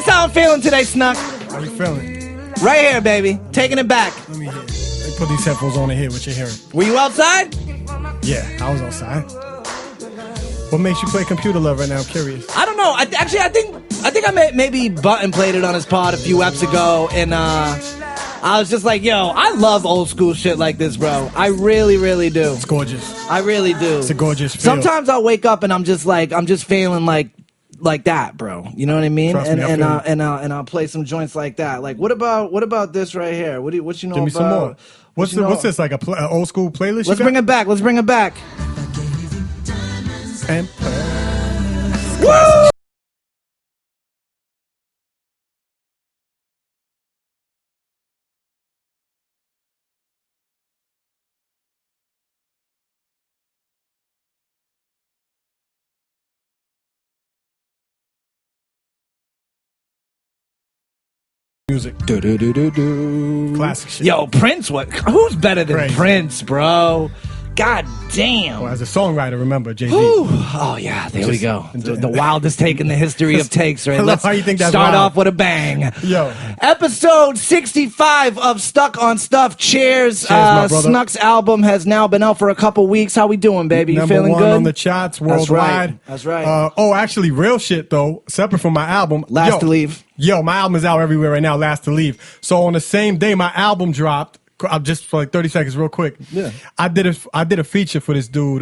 That's how I'm feeling today, Snuk. How you feeling? Right here, baby. Taking it back. Let me hear. Let me put these headphones on and hear what you're hearing. Were you outside? Yeah, I was outside. What makes you play Computer Love right now? I'm curious. I don't know. I think I maybe Button played it on his pod a few eps ago, and I was just like, yo, I love old school shit like this, bro. I really, really do. It's gorgeous. I really do. It's a gorgeous feel. Sometimes I'll wake up and I'm just feeling like that, bro. You know what I mean? Trust me, and I'll play some joints like that. Like, what about this right here? What you know about? Give me some more. What's this, like an old school playlist? Let's bring it back. Let's bring it back. And woo! music. Classic shit. Yo, Prince, who's better than Prince, bro? God damn. Well, as a songwriter, remember, Jay-Z. Oh, yeah, there we go. The wildest take in the history of takes, right? Let's how you think that's start wild. off with a bang. Yo. Episode 65 of Stuck on Stuff. Cheers. My brother. Snuk's album has now been out for a couple weeks. How we doing, baby? You feeling Number one good? on the charts worldwide. That's right. Actually, real shit, though, separate from my album. Last to Leave. Yo, my album is out everywhere right now, Last to Leave. So on the same day my album dropped, just for like 30 seconds real quick. Yeah. I did a feature for this dude,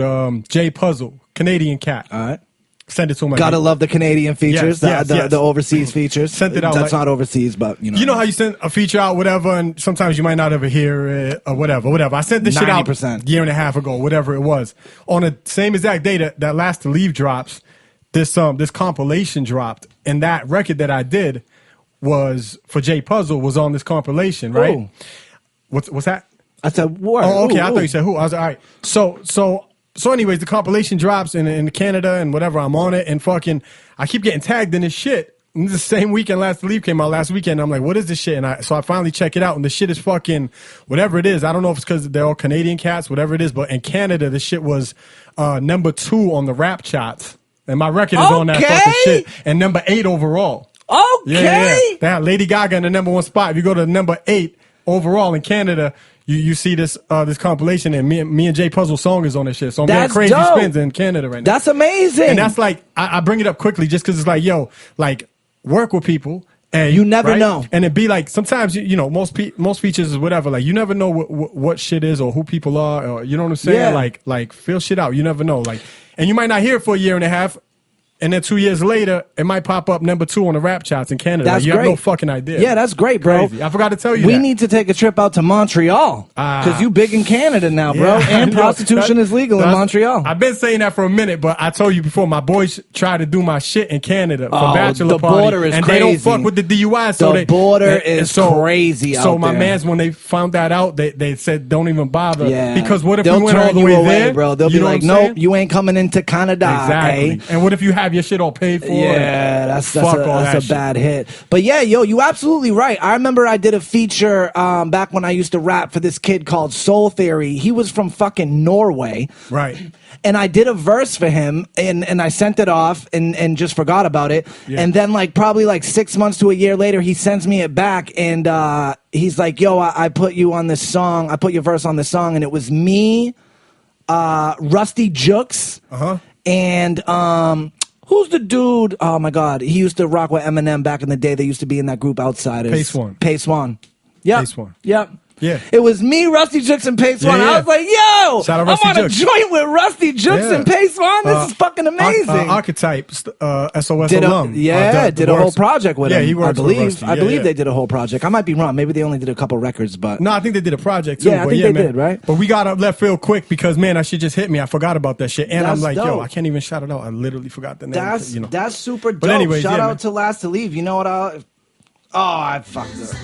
Jay Puzzle, Canadian cat. All right. Send it to him. Gotta love the Canadian features, Yes. the overseas features. Sent it out. That's not overseas, but you know. You know how you send a feature out, whatever, and sometimes you might not ever hear it or whatever. I sent this shit out 90%. a year and a half ago, whatever it was. On the same exact day that Last to Leave drops, this compilation dropped, and that record that I did was for Jay Puzzle was on this compilation, right? Ooh. What's that? I said, what? Oh, okay. I Ooh. thought you said who. I was like, all right. So anyways, the compilation drops in Canada and whatever. I'm on it and fucking, I keep getting tagged in this shit. And this is the same weekend Last to Leave came out last weekend. And I'm like, what is this shit? And so I finally check it out, and the shit is fucking whatever it is. I don't know if it's because they're all Canadian cats, whatever it is. But in Canada, the shit was number 2 on the rap charts, and my record is on that fucking shit, and number 8 overall. Okay. Yeah. They had Lady Gaga in the number 1 spot. If you go to number 8 overall in Canada, you see this compilation, and me and Jay Puzzle song is on this shit. So I'm getting crazy spins in Canada right now. That's amazing. And that's like, I bring it up quickly just because it's like, yo, like, work with people. And you never know. And it'd be like, sometimes, you know, most features is whatever. Like, you never know what shit is or who people are. Or, you know what I'm saying? Yeah. Like, feel shit out. You never know. Like, and you might not hear it for a year and a half. And then 2 years later, it might pop up number 2 on the rap charts in Canada. That's you great. have no fucking idea. Yeah, that's great, bro. Crazy. I forgot to tell you we that. need to take a trip out to Montreal because you big in Canada now, bro. Yeah, and prostitution is legal in Montreal. I've been saying that for a minute, but I told you before, my boys try to do my shit in Canada for bachelor the party, border is and crazy. they don't fuck with the DUI. So the border is crazy out So my there. mans, when they found that out, they said don't even bother. Yeah. Because what if they'll we went turn all the you way away, there, bro? They'll be like, nope, you ain't coming into Canada. Exactly. Eh? And what if you have your shit all paid for? Yeah, that's a shit. bad hit. But yeah, yo, you absolutely right. I remember I did a feature back when I used to rap for this kid called Soul Theory. He was from fucking Norway. Right. And I did a verse for him, and I sent it off and just forgot about it. Yeah. And then probably 6 months to a year later, he sends me it back, and he's like, yo, I put you on this song. I put your verse on this song, and it was me, Rusty Jukes, and who's the dude? Oh my God, he used to rock with Eminem back in the day. They used to be in that group Outsiders. Pace One. Yep. Pace One. Yep. Yeah. It was me, Rusty Jukes, and Pace One. Yeah. I was like, yo, Shout out I'm Rusty on Jukes. a joint with Rusty Jukes and Pace One. This is fucking amazing. Archetype, SOS did alum. did a whole project with him. Yeah, he works with Rusty. I believe they did a whole project. I might be wrong. Maybe they only did a couple records, but no, I think they did a project too. Yeah, I think they did, right? But we got up left field quick because that shit just hit me. I forgot about that shit, and That's I'm like, dope. yo, I can't even shout it out. I literally forgot the name. That's super dope. But anyways, Shout out to Last to Leave. You know what? I fucked up.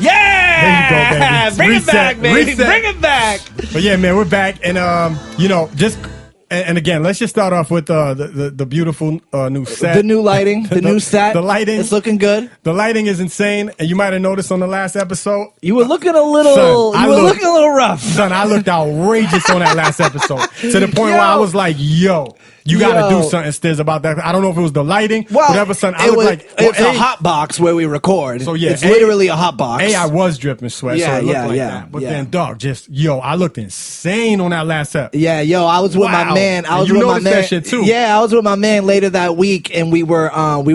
Yeah! There you go, baby. Bring Reset, it back, baby. reset. Bring it back. But yeah, man, we're back, and just. And again, let's just start off with the beautiful new set. The new lighting, the new set. The lighting. It's looking good. The lighting is insane, and you might have noticed on the last episode. You were looking a little looking a little rough. Son, I looked outrageous on that last episode. To the point where I was like, yo, You got to Yo. do something, Stiz, about that. I don't know if it was the lighting, Well, whatever, son. I it look was, like it's a hot box where we record. So yeah, it's literally a hot box. I was dripping sweat, so it looked like that. But then, dog, I looked insane on that last ep. Yeah, yo, I was with my man. I was you with my noticed man. that shit too. Yeah, I was with my man later that week, and we were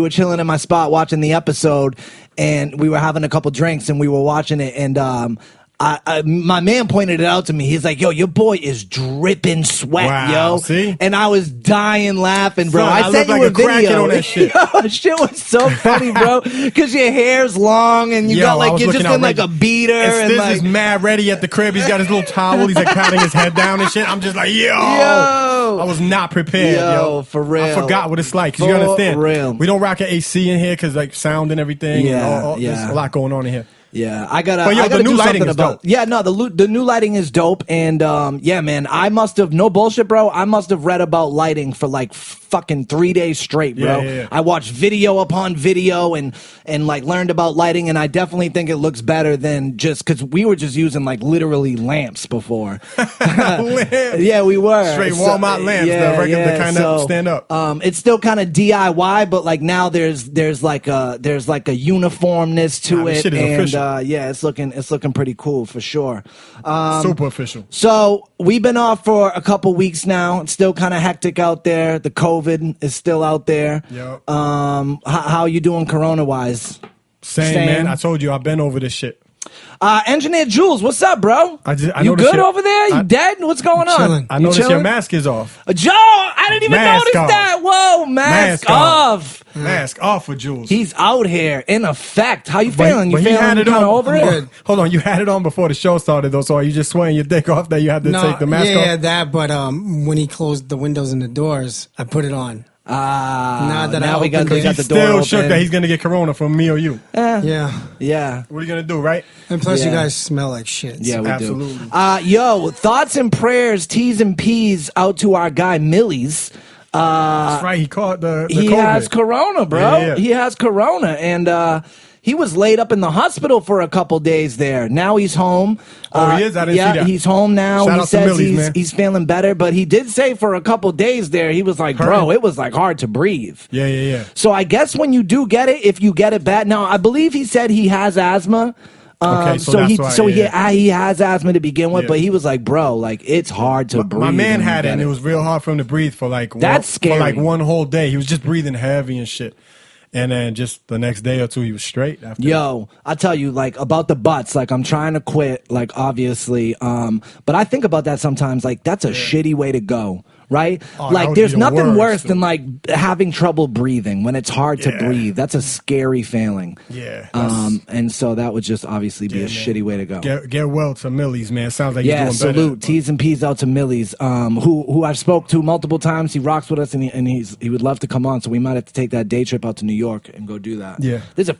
chilling in my spot watching the episode, and we were having a couple drinks, and we were watching it, and my man pointed it out to me. He's like, "Yo, your boy is dripping sweat, Wow, yo." see? And I was dying laughing, bro. Son, I sent look you like a a crackhead video. on that shit. Yo, shit was so funny, bro, because your hair's long and you Yo, got I like was you're just looking in like a outrageous. beater, And Stiz like is mad ready at the crib. He's got his little towel. He's like patting his head down and shit. I'm just like, yo. I was not prepared, yo. For real. I forgot what it's like. Because you For understand, real. we don't rock an AC in here because like sound and everything. Yeah, and there's a lot going on in here. Yeah, I gotta. But yo, I gotta the new do lighting something is about. dope. Yeah, no, the new lighting is dope, and yeah, man, I must have no bullshit, bro. I must have read about lighting for like fucking 3 days straight, bro. Yeah. I watched video upon video and like learned about lighting, and I definitely think it looks better than just because we were just using like literally lamps before. Lamps. Yeah, we were Straight Walmart lamps, the kind that stand up. It's still kind of DIY, but like now there's like a uniformness to this it, shit is and official. yeah, it's looking pretty cool for sure. Super official. So we've been off for a couple weeks now. It's still kind of hectic out there. The COVID is still out there. Yep. How you doing corona wise? Same, man. I told you, I've been over this shit. Engineer Jules, what's up, bro? I you noticed good your- over there? You dead? What's going on? chilling. I You noticed your chilling? mask is off. Joe, I didn't even Mask notice off. that. Whoa, mask off. Mask off for Jules. He's out here in effect. How you But- feeling? You but he feeling had it kind of on. over Hold it? on. Hold on, you had it on before the show started though, so are you just swearing your dick off that you had to take the mask yeah, off? that. But when he closed the windows and the doors, I put it on. Now that I now we got, opened we it- got the He's door still open. shook that he's gonna get corona from me or you. Yeah, Yeah. What are you gonna do, right? and plus Yeah. you guys smell like shit. Yeah, we Absolutely. do. Yo, thoughts and prayers, T's and P's out to our guy Millyz. That's right. He caught the He COVID. has corona, bro. Yeah. He has corona, and he was laid up in the hospital for a couple days there. Now he's home. Oh, he is? I didn't yeah, see that. he's home now. Shout He out to says Millyz, man. he's feeling better, but he did say for a couple days there, he was like, bro, it was like hard to breathe. Yeah. So I guess when you do get it, if you get it bad, now I believe he said he has asthma. Okay, so that's why, he has asthma to begin with, Yeah. but he was like, bro, like it's hard to breathe. My man when you had it, get and it was real hard for him to breathe for like That's for like scary. one whole day. He was just breathing heavy and shit. And then just the next day or two, he was straight. After Yo, I tell you, like about the butts, like I'm trying to quit, like obviously, but I think about that sometimes. Like that's a shitty way to go, right? Oh, that like would be there's the nothing worst, worse dude. than like having trouble breathing when it's hard to Yeah. breathe. That's a scary feeling. Yeah, And so that would just obviously be a man. shitty way to go. Get well to Millyz, man. Sounds like Yeah, you're doing salute. better. T's and P's out to Millyz, who I've spoke to multiple times. He rocks with us, and he would love to come on. So we might have to take that day trip out to New York and go do that. Yeah. there's a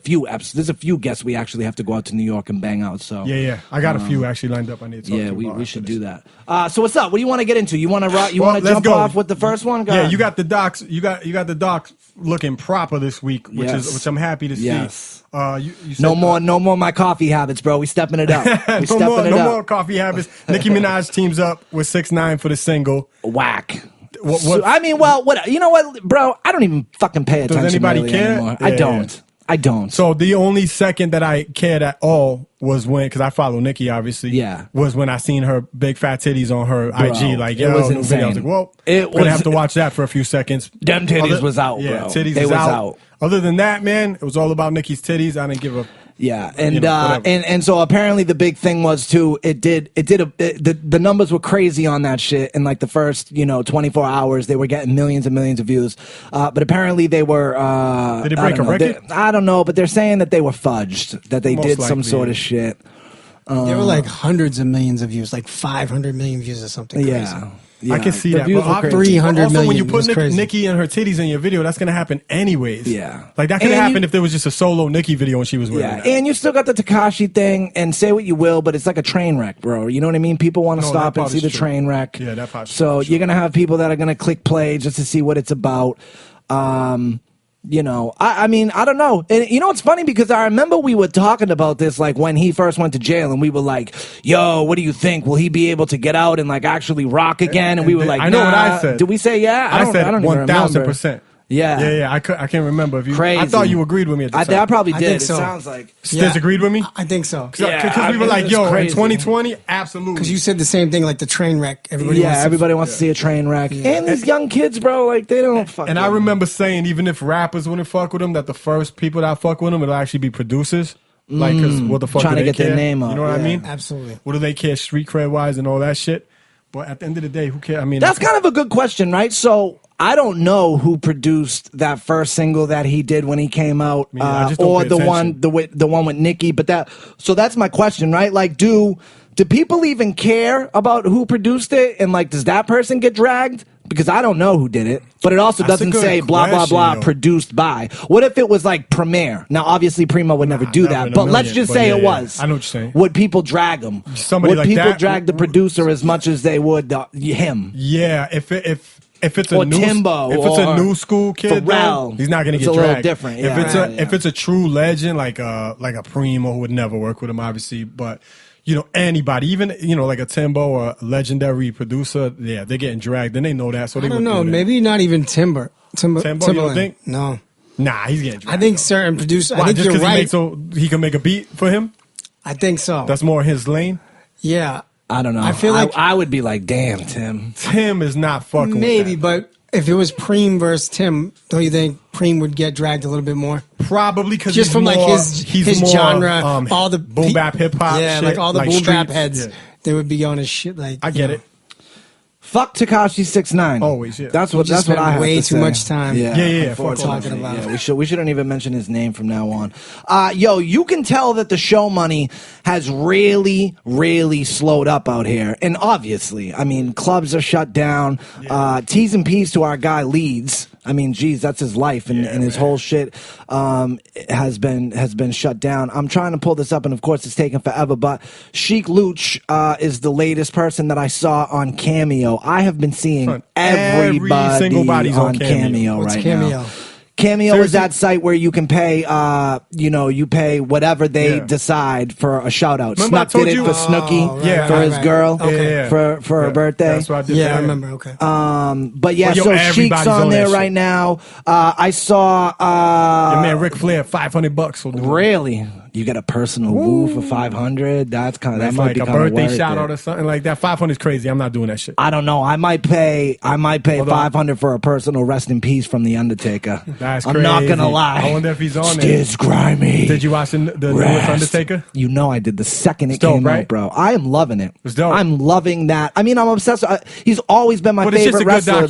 few guests we actually have to go out to New York and bang out. So Yeah. I got a few actually lined up. I need to talk yeah, to you about we after should this. do that. So what's up? What do you want to get into? You want to Well, want to let's jump go. off with the first one? Go Yeah, ahead. you got the docs. You got the docs looking proper this week, Yes. which I'm happy to see. Yes. You said, no more my coffee habits, bro. We stepping it up. We stepping no it more up. coffee habits. Nicki Minaj teams up with 6ix9ine for the single. Whack. What- So, I mean, well, what you know what, bro? I don't even fucking pay attention. anybody really care? anymore. Yeah, I don't. I don't. So the only second that I cared at all was when, because I follow Nicki, obviously. Yeah. Was when I seen her big fat titties on her IG. Like, it yo, was new video. I was insane. like, well, It gonna was- have to watch that for a few seconds. Them titties was out, yeah, bro. Titties They was was out. out. Other than that, man, it was all about Nicki's titties. I didn't give a. Yeah, and You know, whatever. and so apparently the big thing was too. The numbers were crazy on that shit in like the first 24 hours. They were getting millions and millions of views, but apparently they were. Did it I break don't a know. record? I don't know, but they're saying that they were fudged. That they Most did some likely, sort yeah. of shit. There were like hundreds of millions of views, like 500 million views or something crazy. Yeah. I can see The that. views But were crazy. 300 also, when million you put was crazy. Nicki and her titties in your video, that's gonna happen anyways. Yeah. like that could And have you- happened if there was just a solo Nicki video and she was wearing Yeah, that. and you still got the Tekashi thing, and say what you will, but it's like a train wreck, bro. You know what I mean? People want to No, stop that and part see is the true. train wreck. Yeah, that part's So true, for you're sure. gonna have people that are gonna click play just to see what it's about. You know, I mean, I don't know. And you know, it's funny because I remember we were talking about this, like when he first went to jail, and we were like, yo, what do you think? Will he be able to get out and like actually rock again? And we were like, I know what I said. Did we say yeah? I said don't even remember. 1,000%. Yeah. I can't remember if you. Crazy. I thought you agreed with me at the time. I probably did. think so. It sounds like. Stiz agreed with me? I think so. Because we were like, yo, in 2020, absolutely. Because you said the same thing, like the train wreck. Everybody wants to see a train wreck. Yeah. And these young kids, bro, like they don't fuck. And I remember saying, even if rappers wouldn't fuck with him, that the first people that fuck with him would actually be producers. Like, because what the fuck trying do to they get care? their name up. You know what I mean? Absolutely. What do they care street cred wise and all that shit? But at the end of the day, who cares? I mean, that's kind of a good question, right? So I don't know who produced that first single that he did when he came out, or the one with Nicki. But that's my question, right? Like, do people even care about who produced it? And like, does that person get dragged? Because I don't know who did it, but it also doesn't say blah, blah, blah, produced by. What if it was like Premiere? Now, obviously, Primo would never do that, but let's just say it was. I know what you're saying. Would people drag him? Would people drag the producer as much as they would him? Yeah, if it's or a new Timbo, if it's a new school kid, though, he's not gonna get dragged. A little different. Yeah. If it's a true legend like a Primo who would never work with him, obviously, but. You know, anybody, even, you know, like a Timbo or a legendary producer, yeah, they're getting dragged, and they know that, so they don't know. Maybe not even Timbo, you don't think? No. Nah, he's getting dragged. I think certain producers, Why, I think just you're right. so he can make a beat for him? I think so. That's more his lane? Yeah. I don't know. I feel like I would be like, damn, Tim. Tim is not fucking maybe, with that. But if it was Preem versus Tim, don't you think Preem would get dragged a little bit more? Probably because just from like his genre, all the boom bap hip hop, yeah, shit, like all the boom bap streets, heads, they would be on his shit. Like I get it. Fuck Tekashi 6ix9ine. Always, yeah. That's what I have way to too say. much time. Yeah. Fuck talking about. Yeah, we shouldn't even mention his name from now on. Yo, you can tell that the show money has really, really slowed up out here, and obviously, I mean, clubs are shut down. T's and P's to our guy Leeds. I mean, geez, that's his life, and his whole shit has been shut down. I'm trying to pull this up, and of course, it's taking forever. But Sheik Luch is the latest person that I saw on Cameo. I have been seeing everybody single body's on Cameo What's right Cameo? now. Cameo is that site where you can pay, you pay whatever they decide for a shout out. Snuk did it for Snooki, for his girl, for her birthday. That's what I did. Yeah, I remember. Okay. But yeah, so Sheik's on there right now. I saw your man Ric Flair, $500 will do. Really? You get a personal woo for 500. That might like be a kind of birthday shout out or something like that. 500 is crazy. I'm not doing that shit. I don't know. I might pay 500 for a personal rest in peace from the Undertaker. That's I'm crazy. not gonna lie. I wonder if he's on there. Stiz Grimey. Did you watch the newest Undertaker? You know I did the second it dope, came right? out, bro. I am loving it. It's dope. I'm loving that. I mean, I'm obsessed. He's always been my favorite wrestler.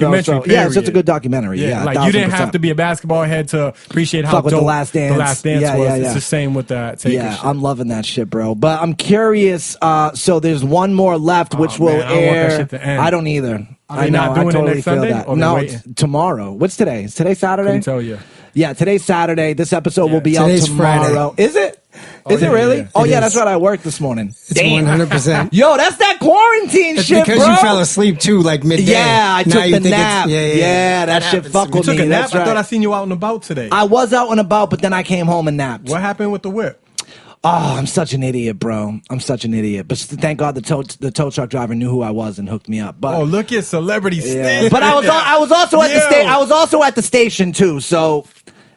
Yeah, it's just a good documentary. Yeah, like you didn't have to be a basketball head to appreciate how dope the Last Dance was. It's the same with that Taker shit. I'm loving that shit, bro. But I'm curious. So there's one more left, which will air. I don't want that shit to end. I don't either. Are they not doing it next Sunday? That. No, it's tomorrow. What's today? Is today Saturday? Couldn't tell you. Yeah, today's Saturday. This episode will be out tomorrow. Friday. Is it? Is it really? Oh yeah, that's right. I worked this morning. It's 100%. Yo, that's that quarantine shit, because bro. you fell asleep too, like midday. Yeah, I took the nap. Yeah, that shit fucked with me. You took a nap? That's right. I thought I seen you out and about today. I was out and about, but then I came home and napped. What happened with the whip? Oh, I'm such an idiot, bro. I'm such an idiot. But thank God the tow truck driver knew who I was and hooked me up. But look at celebrity Stiz. But I was also at the I was also at the station too. So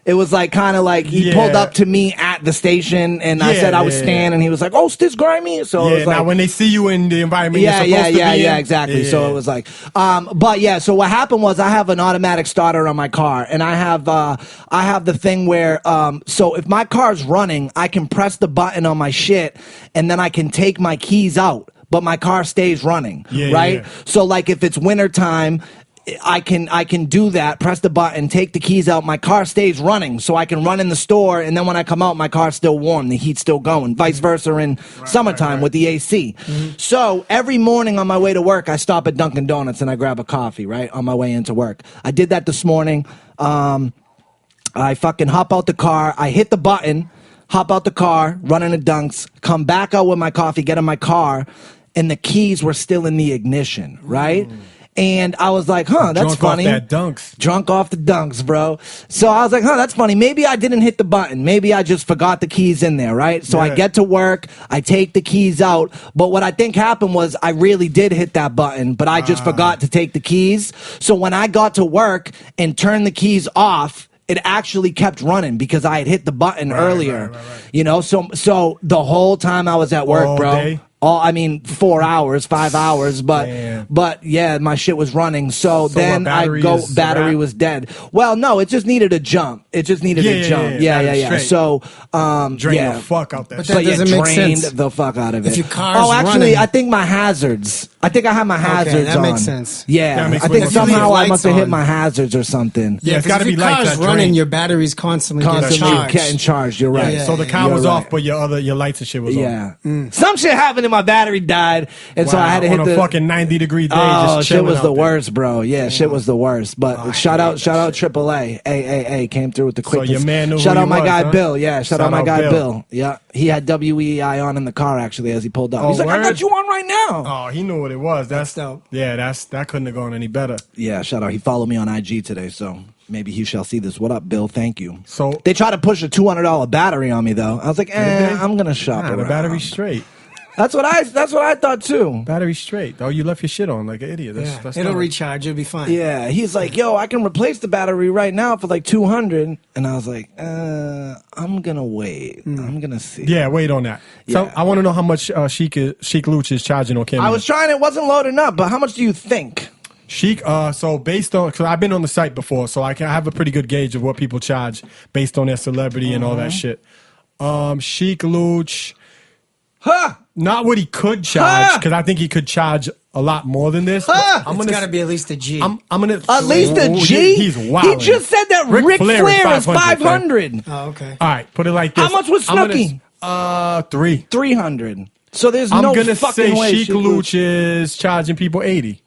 it was like kind of like he pulled up to me at the station, and I said I was Stan, and he was like, "Oh, Stiz Grimey." So it was like, now when they see you in the environment, you're supposed to be in. exactly. So it was like, but yeah. So what happened was I have an automatic starter on my car, and I have the thing where so if my car's running, I can press the button on my shit, and then I can take my keys out, but my car stays running, right? So like if it's wintertime, I can do that, press the button, take the keys out, my car stays running, so I can run in the store, and then when I come out, my car's still warm, the heat's still going, vice versa in summertime with the AC. So every morning on my way to work, I stop at Dunkin' Donuts and I grab a coffee, right, on my way into work. I did that this morning. I fucking hop out the car, I hit the button, hop out the car, run into Dunks, come back out with my coffee, get in my car, and the keys were still in the ignition, right? And I was like, huh, that's Drunk funny. off that dunks. Drunk off the dunks, bro. So I was like, huh, that's funny. Maybe I didn't hit the button. Maybe I just forgot the keys in there, right? So I get to work, I take the keys out. But what I think happened was I really did hit that button, but I just forgot to take the keys. So when I got to work and turned the keys off, it actually kept running because I had hit the button earlier. Right. You know, so the whole time I was at work, all bro. Day? I mean, 4 hours, 5 hours, but yeah, my shit was running. So then battery was dead. Well, no, it just needed a jump. It just needed a jump. Yeah. So, drain the fuck out that but shit. that doesn't make sense. The fuck out of it. If your car's actually, running, I think my hazards. I think I had my hazards that on. makes sense. Yeah, makes I think sense. somehow I must have hit on. my hazards or something. Yeah, it's gotta if be your like car's that running, drain. your battery's constantly Constantly getting charged. charged. You're right. Yeah, So the car You're was right. off, but your lights and shit was on. Yeah. Some shit happened and my battery died, and so I had to hit on the a fucking 90-degree day. Oh, just shit was out the there. worst, bro. Yeah, shit was the worst. But shout out AAA. AAA came through with the quickest. your man knew shout who out he my was, guy huh? Bill. Yeah, shout out my out guy Bill. Bill. Yeah, he had WEI on in the car actually as he pulled up. Oh, He's like, I word? got you on right now. Oh, he knew what it was. That's dope. Yeah, that couldn't have gone any better. Yeah, shout out. He followed me on IG today, so maybe he shall see this. What up, Bill? Thank you. So They tried to push a $200 battery on me though. I was like, I'm gonna shop the around. battery's straight. That's what I thought too. Battery's straight. Oh, you left your shit on like an idiot. That's It'll not- recharge. You'll be fine. Yeah, he's like, yo, I can replace the battery right now for like 200, and I was like, I'm gonna wait. I'm gonna see. Yeah, wait on that. So Yeah. I want to know how much Sheik Luch is charging on Cameo. I was trying; it wasn't loading up. But how much do you think? Sheik, so based on, because I've been on the site before, so I have a pretty good gauge of what people charge based on their celebrity and all that shit. Sheik Luch, not what he could charge, because I think he could charge a lot more than this. It's got to be at least a G. I'm gonna At least a G. He's wild. He just said that Ric Flair is 500. Oh, okay. All right, put it like this. How much was Snooki? 3. 300. So there's I'm no gonna fucking say way. Sheik Luch is charging people 80.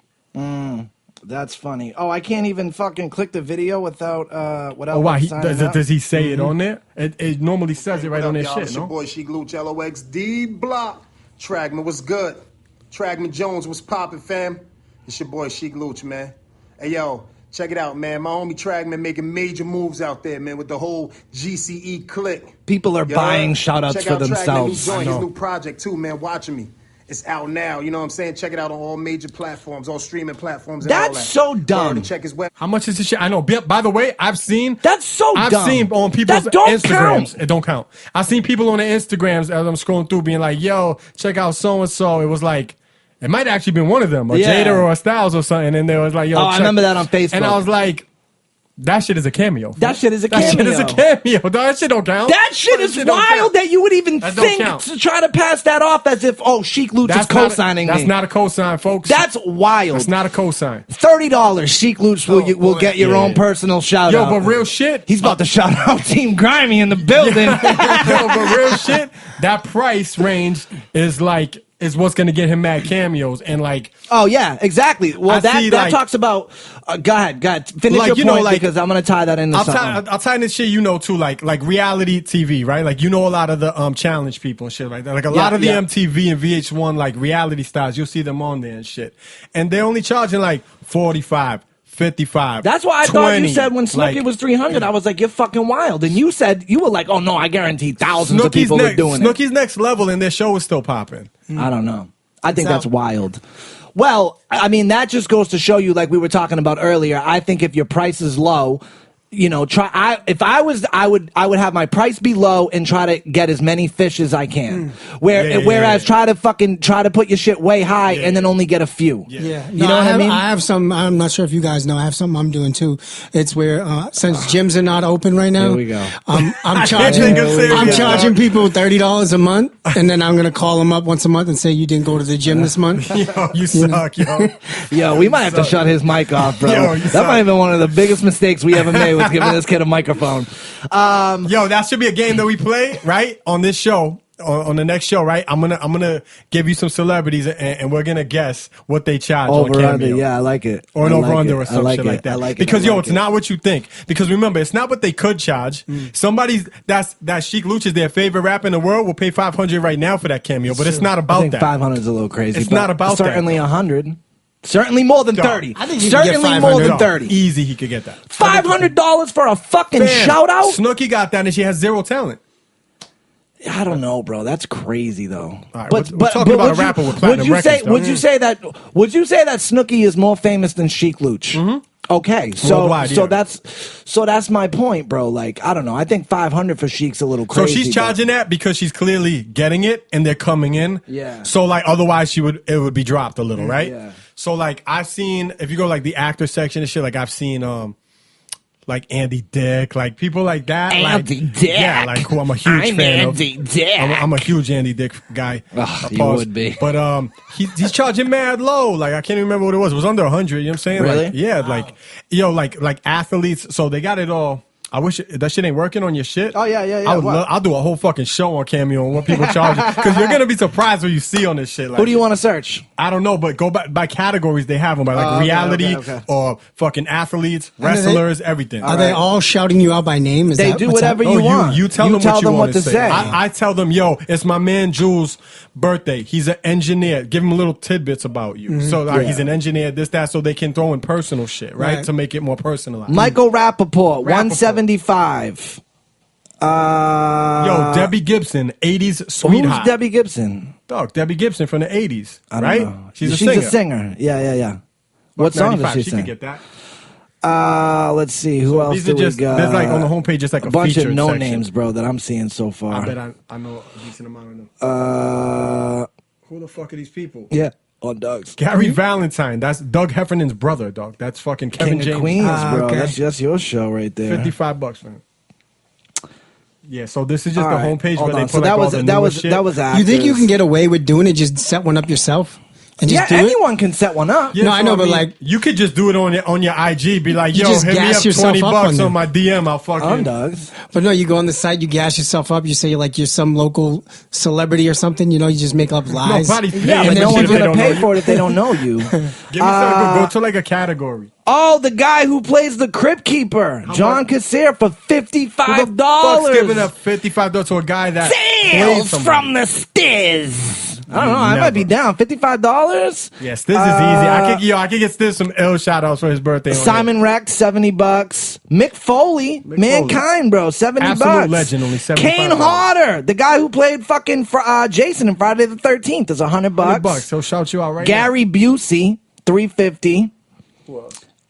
That's funny. Oh, I can't even fucking click the video without Oh, why? Does he say it on there? It normally says it right on their Y'all, shit, it's your no? boy Sheik Luch, LOXD Block. Tragman was good. Tragman Jones was popping, fam. It's your boy Sheik Luch, man. Hey, yo, check it out, man. My homie Tragman making major moves out there, man, with the whole GCE clique. People are You buying heard? shout-outs Check for out Tragman, themselves. new joint, I his know. new project, too, man. Watching me. It's out now, you know what I'm saying? Check it out on all major platforms, all streaming platforms. And all That's that. so dumb. And check his web. How much is this shit? I know. By the way, I've seen. That's so I've dumb. seen on people's That don't Instagrams. count. It don't count. I've seen people on their Instagrams as I'm scrolling through being like, yo, check out so and so. It was like, it might have actually been one of them, or Yeah. Jada or a Styles or something. And they was like, yo, Oh, I check. remember that on Facebook. And I was like, that shit is a cameo. That shit is a That shit is a cameo. cameo. Dog, that shit don't count. That shit is don't wild count. that you would even That don't think count. to try to pass that off as if, oh, Sheik Luch is not a- co-signing That's me. not a cosign, folks. That's wild. That's not a cosign. $30. Sheik Luch will boy. get your Yeah. own personal shout Yo, out. but real shit. He's about to shout out Team Grimey in the building. Yo, but real shit, that price range is what's gonna get him mad cameos and like Oh yeah, exactly. Well, I that see, that like- talks about. Go ahead. Finish Like, your you know, point like- because I'm gonna tie that into something. I'll tie in this shit too, like reality TV, right? Like, you know, a lot of the challenge people and shit like that. Like a lot of the yeah. MTV and VH1 like reality stars, you'll see them on there and shit. And they're only charging like 45, 55. That's why I thought you 20, said when Snooki was 300, I was like, you're fucking wild. And you said you were like, oh no, I guarantee thousands of people are doing it. Snooki's next level and their show is still popping. I don't know. I think out. that's wild. Well, I mean, that just goes to show you, like we were talking about earlier. I think if your price is low, you know, if I would have my price be low and try to get as many fish as I can. Whereas try to put your shit way high and then only get a few. Yeah, You know what I mean? I have some. I'm not sure if you guys know. I have something I'm doing too. It's where since gyms are not open right now, Here we go. I'm charging. take it serious, I'm charging dog. people $30 a month, and then I'm gonna call them up once a month and say you didn't go to the gym this month. Yo, you suck, yo. Yo, we might have to shut his mic off, bro. Yo, you that suck. might have been one of the biggest mistakes we ever made was giving this kid a microphone. Yo, that should be a game that we play, right? On this show. On the next show, right? I'm gonna give you some celebrities and we're gonna guess what they charge on Over Cameo. under, yeah, I like it. Or an I over like under it. or I some like shit it. like that. I like it. Because I yo, like it's it. not what you think. Because remember, it's not what they could charge. Somebody's that Sheik Luch is their favorite rapper in the world will pay $500 right now for that cameo, but it's not I about think that. 500 is a little crazy. It's but not about that. certainly 100. Certainly more than Dog. 30. I think you can get Certainly more 500. than 30. Easy, he could get that. $500 for a fucking Fam, shout out? Snooki got that, and she has zero talent. I don't know, bro. That's crazy, though. All right, we're talking about a rapper with platinum records, though. Would you say that Snooki is more famous than Sheek Louch? Mm-hmm. Okay, Worldwide, yeah. that's my point, bro. Like, I don't know. I think 500 for Sheik's a little So crazy. she's charging that because she's clearly getting it, and they're coming in. Yeah. So like, otherwise it would be dropped a little, right? Yeah. So like, I've seen, if you go like the actor section and shit, like I've seen like Andy Dick, like people like that. Andy like, Dick. Yeah, like who I'm a huge I'm fan Andy of. Dick. I'm a huge Andy Dick guy. Ugh, you Pause. would be. But he's charging mad low. Like I can't even remember what it was. It was under 100. You know what I'm saying? Really? Like, yeah. Wow. Like like athletes. So they got it all. I wish that shit ain't working on your shit. Oh, yeah. I'll do a whole fucking show on Cameo on what people charge because you're gonna be surprised what you see on this shit. Like, Who do you want to search? I don't know, but go by categories. They have them by like reality okay. or fucking athletes, wrestlers, everything. Are they all shouting you out by name? Is They that do what's whatever happening? you want. You tell You them what you want to say. say. I tell them, yo, it's my man Jules' birthday. He's an engineer. Give him little tidbits about you. So he's an engineer, this, that, so they can throw in personal shit, right? To make it more personalized. Michael Rappaport, 175. Yo, Debbie Gibson, 80s sweetheart. Who's Debbie Gibson? Dog, Debbie Gibson from the 80s, I don't right? know. She's a She's singer. Yeah. What song does she She sing? could get that. Let's see. Who else These do are we just, got? there's like on the homepage, just like a bunch of featured no section. names, bro, that I'm seeing so far. I bet I know a decent amount of them. Who the fuck are these people? Yeah, on Doug's. Gary Valentine. That's Doug Heffernan's brother, dog. That's fucking Kevin King James. of Queens, bro. okay. That's just your show right there. $55, man. Yeah, so this is just All the right, homepage hold where on. they So put that like all was the that newer was shit. that was actors. You think you can get away with doing it? Just set one up yourself and just do it. anyone can set one up. Yeah, No, I know, but like- you could just do it on your IG. Be like, You yo, just hit me gas up yourself $20 up on on them. my DM. I'll fucking. On Doug's. But no, you go on the site, you gas yourself up, you say you're some local celebrity or something. You just make up lies. Nobody's paying Yeah, but for no shit one's if they gonna don't pay know for you. it if they don't know you. Give me something. Go to like a category. Oh, the guy who plays the Crypt Keeper, John much? Kassir, for Who the fuck's giving up $55. $55 to a guy that plays Sales somebody? from the Stiz. I don't know. I might be down. $55. Yes, this is easy. I could get Stiz some ill shout outs for his birthday. on Simon Rex, $70. Mick Foley, Mankind, bro, $70. Absolute legend, only $75. Kane Hodder, the guy who played fucking Jason in Friday the 13th, is $100. $100. He'll shout you out right Gary Busey, $350.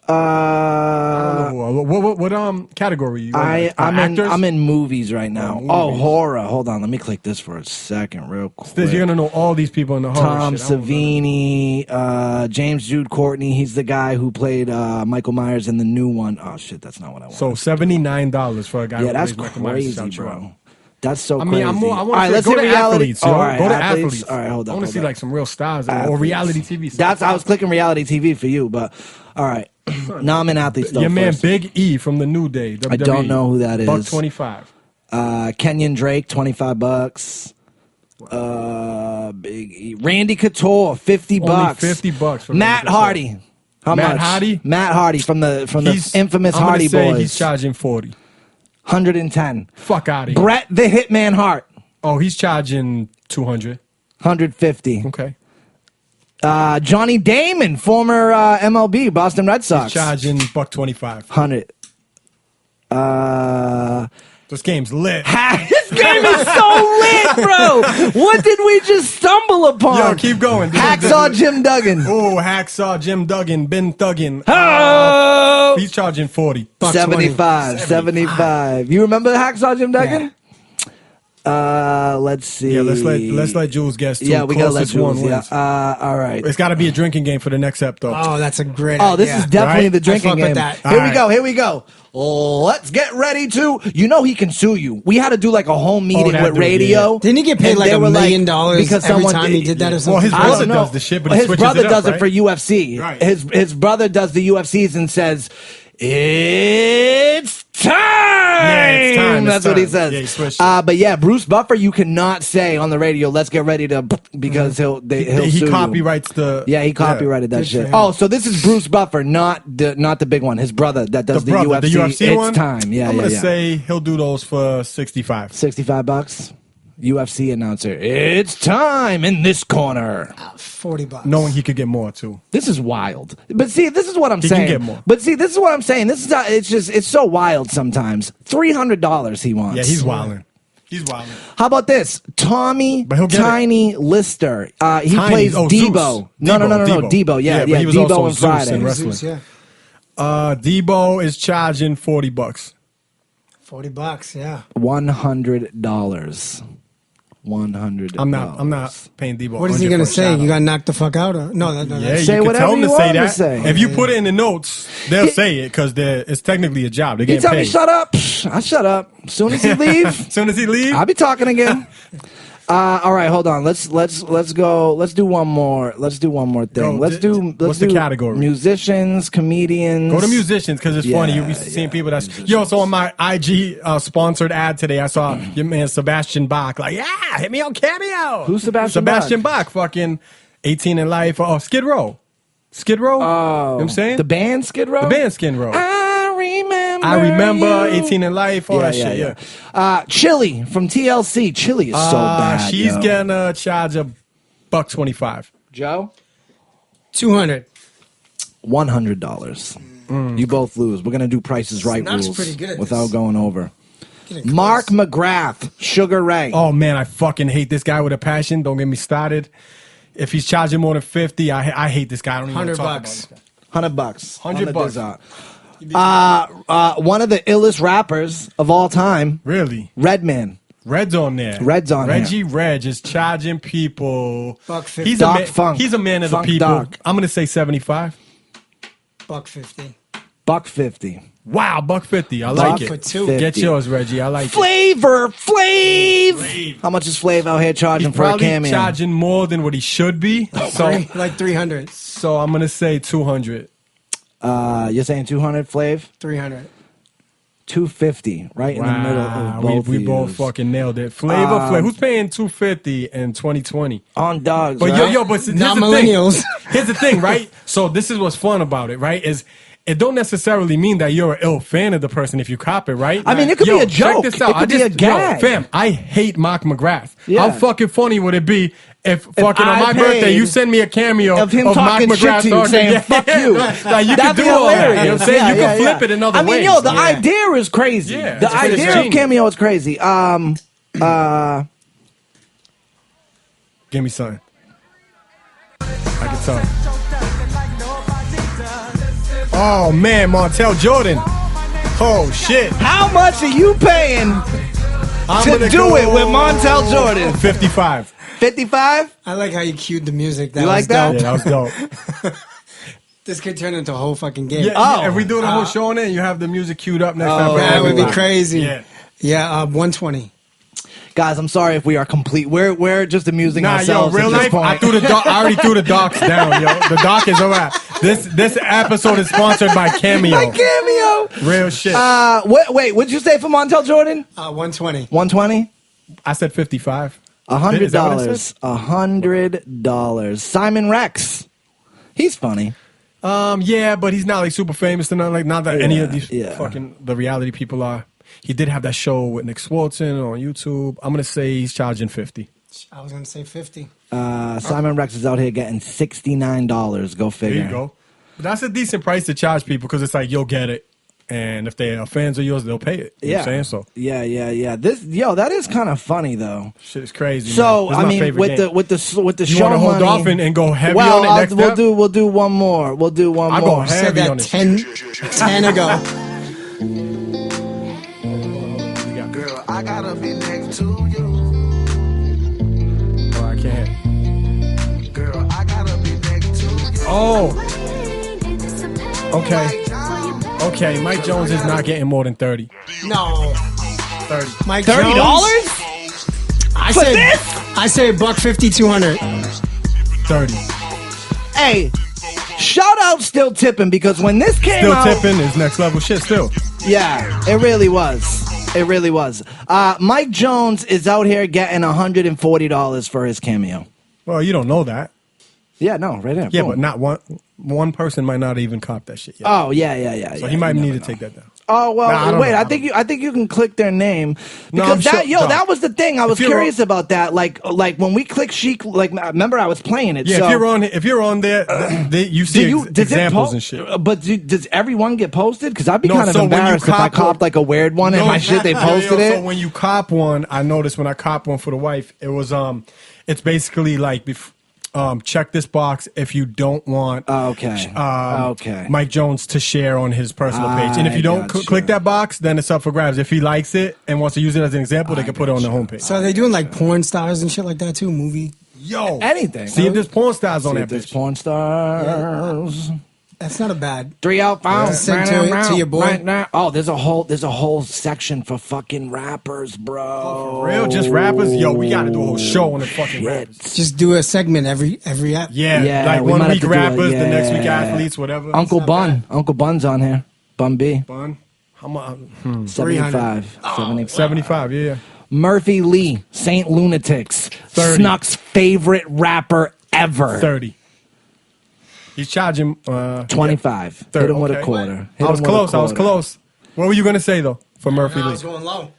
now. What category you in? I'm in movies right now. movies. Oh, horror. Hold on, let me click this for a second, real quick. Stiz, you're gonna know all these people in the horror Tom shit. I don't know. Savini, James Jude Courtney. He's the guy who played Michael Myers in the new one. Oh shit, that's not what I want. So $79 for a guy. yeah, who that's plays Michael Myers to crazy, shout you out. bro. That's so I mean, crazy. I All want right, to let's go hit to reality. athletes, yo. All right, Go to athletes. All right, hold I up. want to see like some real stars or Athletes. reality TV stars. I was clicking reality TV for you, but all right. Now I'm in athletes. Your man first. Big E from the New Day. WWE. I don't know who that is. $125. Kenyon Drake, $25. Big E. Randy Couture, $50. Only $50 for Matt Randy Couture. Hardy. How Matt much? Hardy? Matt Hardy from the infamous I'm gonna Hardy say Boys. He's charging 40. 110. Fuck out of here. Bret the Hitman Hart, Oh, he's charging 200. 150. Okay. Johnny Damon, former MLB Boston Red Sox, Charging $125. 100. This game's lit. This game is so lit, bro. What did we just stumble upon? Yo, keep going. Hacksaw Jim Duggan. Oh, Hacksaw Jim Duggan, Ben Thuggin. Oh! He's charging 40. 75. 75. You remember Hacksaw Jim Duggan? Let's see. Yeah, let's let Jules guess too. Yeah, we gotta let Closest one Jules. Yeah. wins. All right. It's got to be a drinking game for the next ep, though. Oh, that's a great Oh, this idea. is definitely Right? the drinking I fuck game. with that. Here All we right. go. Here we go. Let's get ready to. You know he can sue you. We had to do like a home meeting that with dude, radio. Didn't he get paid and like they $1 were million because every someone time he did that or Well, something? his I don't brother know. does the shit, but he his switches brother it up, does right? it for UFC. Right. His brother does the UFCs and says, "It's time." Yeah, it's time, That's it's what he time. says. Yeah, he switched it. But yeah, Bruce Buffer, you cannot say on the radio, "Let's get ready to," because he'll He sue you. copyrights the. Yeah, he copyrighted that Good shit. for him. Oh, so this is Bruce Buffer, not the big one. His brother that does the UFC. the UFC It's one? time. Yeah, I'm yeah, gonna yeah. say he'll do those for $65. $65. UFC announcer. It's time in this corner. $40. Knowing he could get more too. This is wild. But see, this is what I'm He saying. can get more. But see, this is what I'm saying. This is how, it's so wild sometimes. $300 he wants. Yeah, he's wilding. He's wilding. How about this? Tommy But he'll get Tiny Lister. He Tiny. plays Oh, Debo. Zeus. No. Debo. Yeah, but he was Debo also and Zeus Friday. in wrestling. Yeah. Debo is charging $40. $40, yeah. $100. $100. I'm not paying Debo. What is he 100 gonna for a say? shout-out. You got knocked the fuck out? Or? No, Yeah, that's Say you can whatever tell them you to want say him to that. say. If you put it in the notes, they'll say it because it's technically a job. They're He getting tell me paid. shut up. Psh, I shut up. As soon as he leave, As soon as he leaves, I'll be talking again. All right, hold on. Let's go. Let's do one more. Let's do one more thing. Go. Let's do. What's the category? Musicians, comedians. go to musicians because it's funny. You'll be seeing people that's So on my IG sponsored ad today, I saw your man Sebastian Bach. Like, yeah, hit me on Cameo. Who's Sebastian Sebastian Bach? Fucking 18 in Life. Oh, Skid Row. Skid Row. You know what I'm saying? The band Skid Row. The band Skid Row. I remember. you. 18 in Life. All that shit. Yeah. Chili from TLC. Chili is so bad. She's yo. gonna charge $125. Joe. $200. $100. You both lose. We're gonna do Prices Right Snuk's rules pretty good at without this. going over. Getting close. Mark McGrath, Sugar Ray. Oh man, I fucking hate this guy with a passion. Don't get me started. If he's charging more than 50, I hate this guy. I don't even $100. talk about this guy. $100. $100. One of the illest rappers of all time, Really? Redman. Red's on there. Red's on there. Reggie Reg is charging people. $150. He's Doc a Funk. He's a man of Funk the people. Doc. I'm gonna say 75. $150. $150. Wow, $150. I like for it. two. Get yours, Reggie. I like it. Flavor Flav. How much is Flav out here charging He's for a probably cameo? charging more than what he should be. So, Like 300. so I'm gonna say 200. You're saying 200, Flav? 300. 250, right in the middle of both. we of both yous. fucking nailed it. Flavor. Who's paying 250 in 2020? On dogs. But right? but here's Not the millennials. thing. Here's the thing, right? So this is what's fun about it, right? Is it don't necessarily mean that you're an ill fan of the person if you cop it, right? I mean, it could be a joke. Check this out. It could be a gag. Fam, I hate Mark McGrath. Yeah. How fucking funny would it be if fucking on I my birthday paid you send me a cameo of him Mark talking shit McGrath to you, talking, saying, "Fuck you." Like, you That'd can be do all that. You know what I'm hilarious. saying? Yeah, You can yeah, flip it in other I mean, ways. yo, the idea is crazy. Yeah, The it's idea of genius. cameo is crazy. Give me something. I can tell. Oh man, Montel Jordan. Oh shit. How much are you paying I'm to gonna do go it with Montel Jordan? 55. 55? I like how you cued the music. That You was like that? dope. Yeah, that was dope. This could turn into a whole fucking game. Yeah, if we do the whole show on it, you have the music queued up next time. for That would be everybody. crazy. Yeah. Yeah, 120. Guys, I'm sorry if we are complete. We're just amusing Nah, yo, ourselves real at this life. I point. already threw the docs down, yo. The doc is alright. This episode is sponsored by Cameo. My cameo. Real shit. Wait, what'd you say for Montel Jordan? 120. 120? I said 55. $100. Is that what I said? $100. Simon Rex. He's funny. Yeah, but he's not like super famous and not that any of these yeah. fucking the reality people are. He did have that show with Nick Swartzen on YouTube. I'm gonna say he's charging 50. I was going to say 50. Simon Rex is out here getting $69. Go figure. There you go. But that's a decent price to charge people because it's like you'll get it, and if they are fans of yours, they'll pay it. You know what I'm saying? So Yeah. That is kind of funny though. shit is crazy. So man. This is I my mean, favorite game. with the You show want to hold money, off and go heavy well, on it next step? we'll do one more. We'll do one I'll go more. heavy. Said that on it. 10 ago. Girl, I gotta be next to you. Oh, I can't. Girl, I gotta be next to you. Oh. Okay, Mike Jones is not getting more than 30. No. 30. Mike $30? Jones? I say $150, 200. 30. Hey, shout out Still Tipping because when this came Still out, tipping is next level shit still. yeah, it really was. It really was. Mike Jones is out here getting $140 for his cameo. Well, you don't know that. Yeah, no, right there. Yeah, Boom. but not one person might not even cop that shit yet. Oh, yeah. So he might need to take that down. Oh well, Nah, I don't wait. know. I think you can click their name No, I'm because that sure- no. that was the thing. I was you're curious about that. Like when we click Chic, like remember I was playing it. Yeah, so, if you're on there, you see does it examples and shit. But does everyone get posted? Because I'd be No, kind of so when you embarrassed if I cop copped like a weird one and my shit they posted it. So when you cop one, I noticed when I cop one for the wife, it was it's basically like check this box if you don't want Okay. Mike Jones to share on his personal page. And if you don't gotcha. click that box, then it's up for grabs. If he likes it and wants to use it as an example, they can put it on the homepage. So are they doing like porn stars and shit like that too? Movie? Yo, Anything. See if there's porn stars on that There's bitch. porn stars. That's not a bad. 3 out 5. Send to your boy. Right now. Oh, there's a whole section for fucking rappers, bro. For real, just rappers. Yo, we got to do a whole show on the fucking rappers. Just do a segment every app. Yeah, like we 1 might have week to do it, rappers, the next week yeah. athletes, whatever. Uncle Bun's on here. Bun B. Bun. How much? 75. 75. Yeah. Murphy Lee, Saint Lunatics, 30. Snuk's favorite rapper ever. 30. He's charging 25. 30, Hit him with a okay. quarter. I was close. What were you gonna say though for Murphy Lee? going low.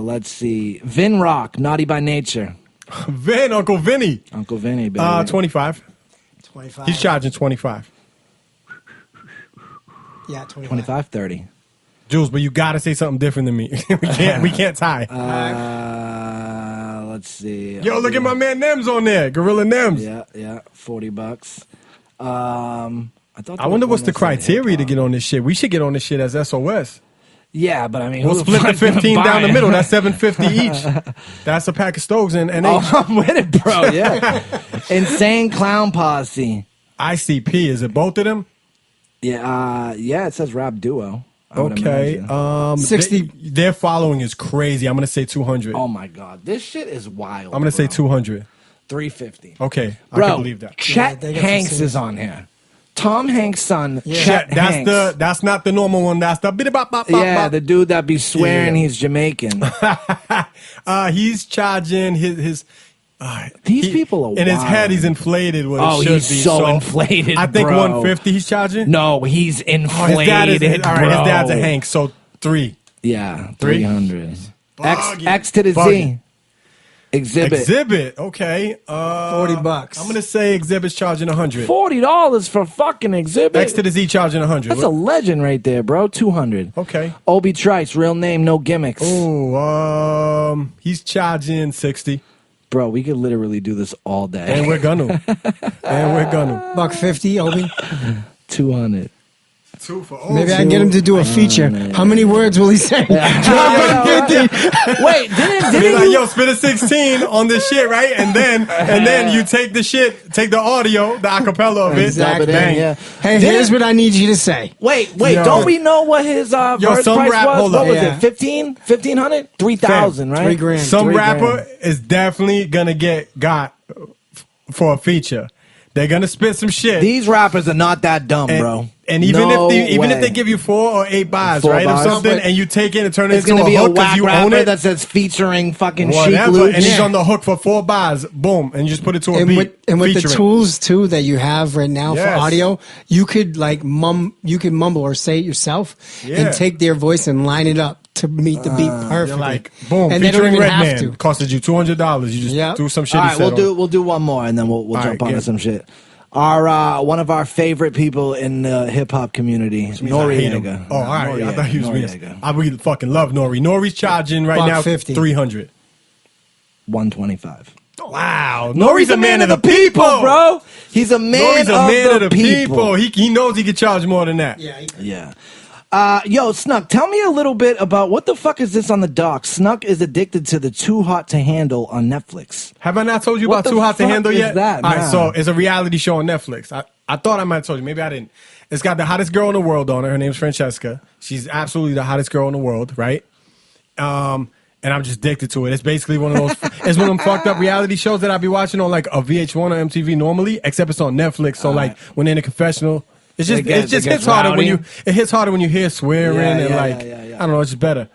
Let's see. Vin Rock, Naughty by Nature. Uncle Vinny. Uncle Vinny, baby. 25. 25. He's charging 25. Yeah, 25. 25, 30. Jules, but you gotta say something different than me. we can't tie. Let's see. Yo, look at my man Nems on there. Gorilla Nems. Yeah, $40. I wonder what's the criteria to get on this shit. We should get on this shit as SOS. Yeah, but I mean, We'll who split the fuck's gonna 15 buy down the it? middle. That's $7.50 each. That's a pack of Stokes and Oh, I'm with it, bro. Yeah. Insane Clown Posse. ICP. Is it both of them? Yeah, it says rap duo. I would Okay. imagine. 60. Their following is crazy. I'm gonna say 200. Oh my god, this shit is wild. I'm gonna say bro. 200. 350. Okay, Bro, I can believe that. Chet they got some Hanks serious- is on here. Tom Hanks' son, Yeah. Chet Hanks. That's not the normal one. That's the bit bop. Yeah, the dude that be swearing Yeah. he's Jamaican. He's charging his. These people are in his wild. head. He's inflated. What Oh, it should he's be. so inflated, I think bro. 150. He's charging. No, he's Oh, his inflated, dad is all right. bro. His dad's a Hank, so 3. Yeah, 3? 300. Bugging. X to the Z. Bugging. Exhibit. Okay. $40. I'm gonna say Exhibit's charging 100. $40 for fucking Exhibit. X to the Z charging 100. That's a legend right there, bro. 200. Okay. Obi Trice, real name, no gimmicks. Oh, he's charging 60. Bro, we could literally do this all day. And we're gonna. $150, Obi. 200. 2 for Maybe I can get him to do a feature. How many words will he say? Wait, didn't Be like, you? yo, spit a 16 on this shit, right? And then you take the audio, the acapella of it. Exactly. Bang. Yeah. Hey, here's what I need you to say. Wait, Yo. don't we know what his verse some price rap- was? hold What up. was Yeah. it? 1,500? 3,000, right? $3,000. Some $3 rapper grand. is definitely gonna got for a feature. They're gonna spit some shit. These rappers are not that dumb, bro. And even No if they way. give you 4 or 8 bars, 4 right, bars. or something, and you take it and turn it It's into gonna a be a hook because whack you own rapper it, that says featuring fucking Chic whatever, Luch. and he's on the hook for 4 bars, boom, and you just put it to a And beat. with the featuring. tools too that you have right now for Yes. audio, you could you can mumble or say it yourself Yeah. and take their voice and line it up to meet the beat perfectly. You're like, boom, and they don't featuring even have Redman to. costed you $200. You just Yep. do some shit. All he right, said we'll do one more, and then we'll All jump right, onto good. some shit. Our one of our favorite people in the hip hop community, I hate him. Noriega. Oh, all right. I thought he was Noriega. being. I really fucking love Nori. Nori's charging right now $150. 300. 125. Wow, Nori's a man of the people, bro. He's a man, Nori's a man of the people. He knows he can charge more than that. Yeah. Yo, Snuk, tell me a little bit about what the fuck is this on the dock? Snuk is addicted to the Too Hot to Handle on Netflix. Have I not told you What about the Too Hot to fuck Handle is yet? that? All right, Nah. so it's a reality show on Netflix. I thought I might have told you. Maybe I didn't. It's got the hottest girl in the world on it. Her name's Francesca. She's absolutely the hottest girl in the world, right? And I'm just addicted to it. It's basically one of those. It's one of them fucked up reality shows that I be watching on like a VH1 or MTV normally, except it's on Netflix. So like when they're in a confessional, it just hits harder when you. It hits harder when you hear swearing and I don't know. It's just better.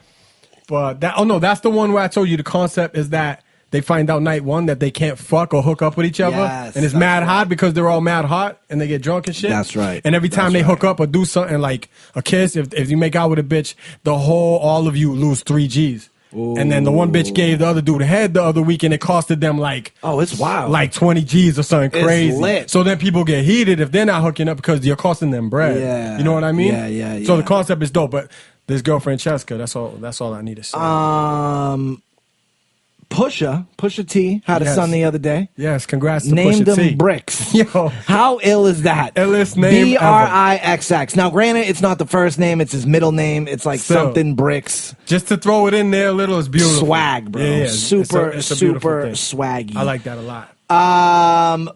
But that's the one where I told you the concept is that they find out night one that they can't fuck or hook up with each other, Yes, and it's that's mad hot because they're all mad hot and they get drunk and shit. That's right. And every time they hook up or do something like a kiss, if you make out with a bitch, all of you lose 3 G's. Ooh. And then the one bitch gave the other dude head the other week, and it costed them like it's wild, like 20 G's or something crazy. It's lit. So then people get heated if they're not hooking up because you're costing them bread. Yeah. You know what I mean? Yeah. So the concept is dope, but this girl Francesca, that's all I need to say. Pusha T had a son the other day. Yes, congrats to Named Pusha T. him Bricks. Yo. How ill is that? Illest name Brixx. Now, granted, it's not the first name; it's his middle name. It's like something Bricks. Just to throw it in there a little is beautiful. Swag, bro. Yeah, super it's a beautiful thing. swaggy. I like that a lot.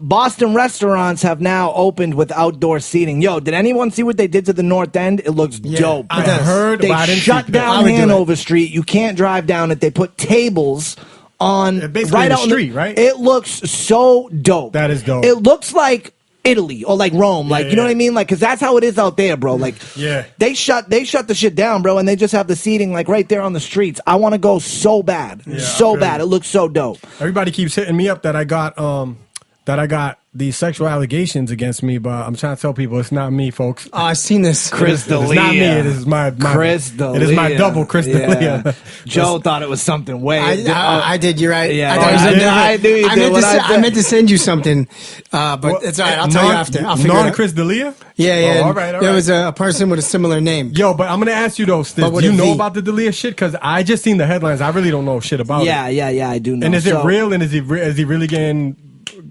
Boston restaurants have now opened with outdoor seating. Yo, did anyone see what they did to the North End? It looks dope. I heard, they but I didn't shut see down that. Hanover Street. You can't drive down it. They put tables on basically the street, right? It looks so dope. That is dope. It looks like Italy or like Rome, like you know what I mean, like because that's how it is out there, bro. Like they shut the shit down, bro, and they just have the seating like right there on the streets. I want to go so bad, bad. It looks so dope. Everybody keeps hitting me up that I got these sexual allegations against me, but I'm trying to tell people it's not me, folks. Oh, I've seen this. Chris D'Elia. It's not me. It is my Chris D'Elia. It is my double, Chris D'Elia. Joe thought it was something way. I did. You're right. Yeah, I meant to send you something, but it's all right. I'll tell you after. I'll figure it out. Chris D'Elia? Yeah. Oh, all right. There was a person with a similar name. Yo, but I'm gonna ask you though, Stiz, do you know about the D'Elia shit? Because I just seen the headlines. I really don't know shit about it. Yeah, I do know. And is it real? And is he really getting?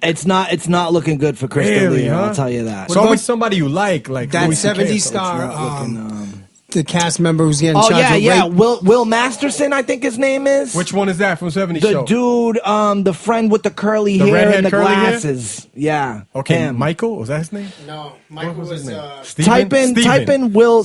It's not looking good for Chris D'Elia, huh? I'll tell you that. So always somebody you like that Louis 70s star, the cast member who's getting charged with rape. Will Masterson, I think his name is. Which one is that from 70s the show? Dude, the friend with the curly hair and the glasses. Hair? Yeah. Okay, him. Michael, was that his name? No, Michael was type in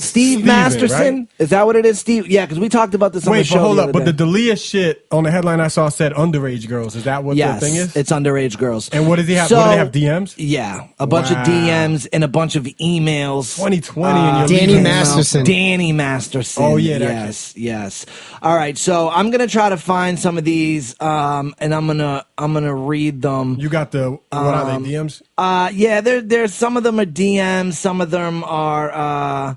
Steve Masterson. Right? Is that what it is, Steve? Yeah, because we talked about this on the show. Wait, but hold up. But the D'Elia shit on the headline I saw said underage girls. Is that what the thing is? It's underage girls. And what does he have? So, what do they have, DMs? Yeah, a bunch of DMs and a bunch of emails. 2020 and Danny Masterson. Danny Masterson. Oh yeah, yes. All right, so I'm gonna try to find some of these, and I'm gonna read them. You got the what are they, DMs? Yeah, there's some of them are DMs, some of them are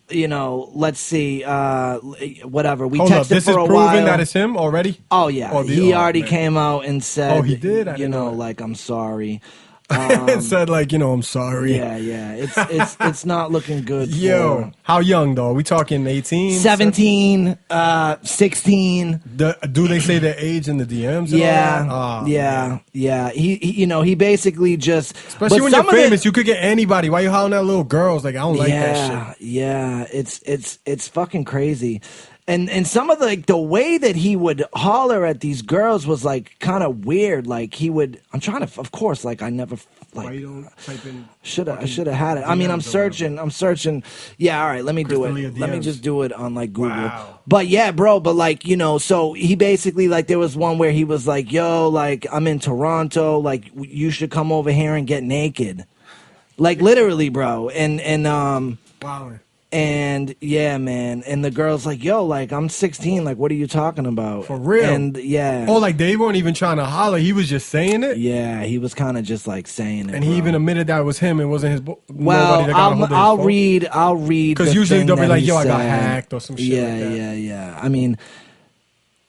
let's see, whatever. We Hold texted up, this for is a proven while. that it's him already? Oh yeah, he already came out and said, oh, he did. Like I'm sorry. It said I'm sorry. Yeah. It's not looking good. Yo, how young though? Are we talking 18? 17, 16. Do they say their age in the DMs? Yeah. He basically just. Especially when you're famous, you could get anybody. Why you hollering at little girls? Like I don't like that shit. Yeah. It's fucking crazy. And some of the way that he would holler at these girls was like kind of weird. Like he would, I'm trying to, of course, like I never like. Why you don't type in? I should have had it. I mean, I'm searching. Yeah, all right, let me do it. Let me just do it on like Google. Wow. But yeah, bro. But like so he basically like there was one where he was like, "Yo, like I'm in Toronto. Like you should come over here and get naked." Like literally, bro. And wow. And yeah, man. And the girl's like, yo, like, I'm 16. Like, what are you talking about? For real? And yeah. Oh, like they weren't even trying to holler. He was just saying it? Yeah, he was kind of just like saying it. And he even admitted that it was him. It wasn't his. Well, I'll read. Because usually they'll be like, yo, I got hacked or some shit. Yeah. I mean,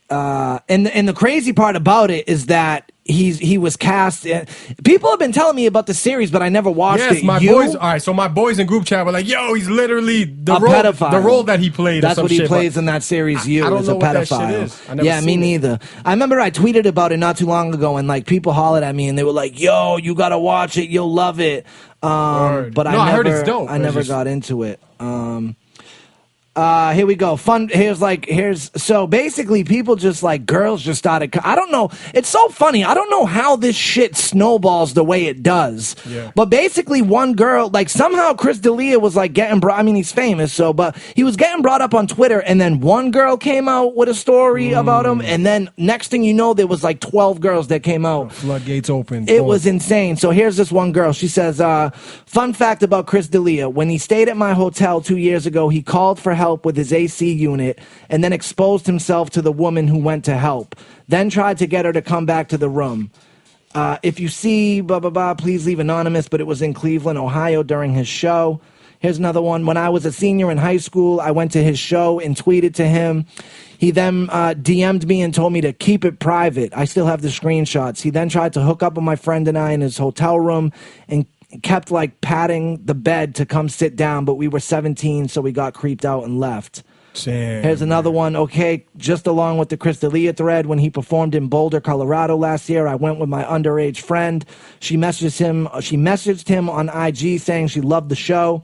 and the crazy part about it is that he was cast. People have been telling me about the series, but I never watched it. My boys. All right, so my boys in group chat were like, "Yo, he's literally the role that he played." That's what he plays in that series. I don't is know a what pedophile. that shit is. I never Yeah, me seen it. neither. I remember I tweeted about it not too long ago, and like people hollered at me, and they were like, "Yo, you gotta watch it. You'll love it." But I heard it's dope. I never got into it. Here we go. So basically people just like girls just started. I don't know. It's so funny. I don't know how this shit snowballs the way it does. Yeah. But basically one girl, like somehow Chris D'Elia was like getting brought. I mean, he's famous, but he was getting brought up on Twitter, and then one girl came out with a story about him, and then next thing you know, there was like 12 girls that came out. Floodgates open. It was insane. So here's this one girl. She says, fun fact about Chris D'Elia. When he stayed at my hotel 2 years ago, he called for help help with his AC unit and then exposed himself to the woman who went to help. Then tried to get her to come back to the room. If you see blah, blah, blah, please leave anonymous, but it was in Cleveland, Ohio during his show. Here's another one. When I was a senior in high school, I went to his show and tweeted to him. He then DM'd me and told me to keep it private. I still have the screenshots. He then tried to hook up with my friend and I in his hotel room and kept like patting the bed to come sit down, but we were 17, so we got creeped out and left. Damn. Here's another one. Okay, just along with the Chris D'Elia thread, when he performed in Boulder, Colorado last year, I went with my underage friend. She messaged him on IG saying she loved the show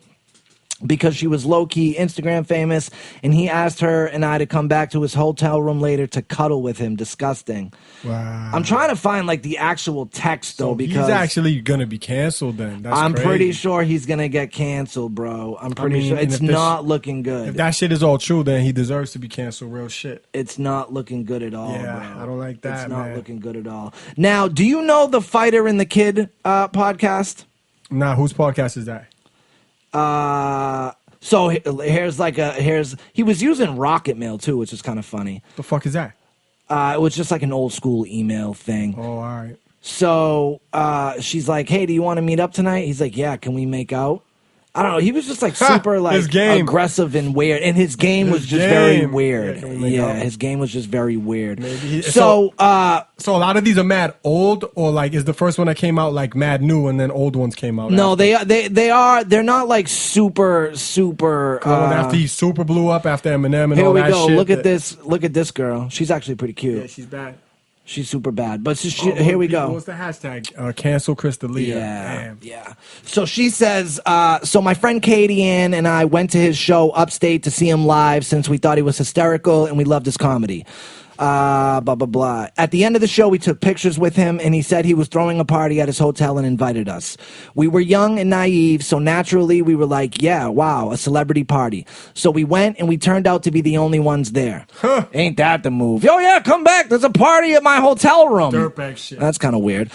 because she was low-key Instagram famous, and he asked her and I to come back to his hotel room later to cuddle with him. Disgusting. Wow. I'm trying to find like the actual text though, because he's actually gonna be canceled then. That's I'm crazy. pretty sure he's gonna get canceled, bro. I'm pretty sure it's not looking good. If that shit is all true, then he deserves to be canceled. Real shit. It's not looking good at all, Yeah, bro. I don't like that, It's not man. looking good at all. Now, do you know the Fighter and the Kid podcast? Nah, whose podcast is that? So he was using Rocket Mail too, which is kind of funny. The fuck is that? It was just like an old school email thing. Oh, all right. So she's like, "Hey, do you want to meet up tonight?" He's like, "Yeah, can we make out?" I don't know. He was just like super like aggressive and weird, and his game was just very weird. Yeah, his game was just very weird. So a lot of these are mad old, or like is the first one that came out like mad new, and then old ones came out. No, after? they're not like super. After he super blew up after Eminem and here all we that go. shit. Look at this girl. She's actually pretty cute. Yeah, she's bad. She's super bad. But here we go. What's the hashtag? Cancel Chris D'Elia. Damn. Yeah. So she says, so my friend Katie Ann and I went to his show upstate to see him live since we thought he was hysterical and we loved his comedy. Blah, blah, blah. At the end of the show, we took pictures with him, and he said he was throwing a party at his hotel and invited us. We were young and naive, so naturally we were like, yeah, wow, a celebrity party. So we went, and we turned out to be the only ones there. Huh. Ain't that the move? Oh, yeah, come back. There's a party at my hotel room. Dirtbag shit. That's kind of weird.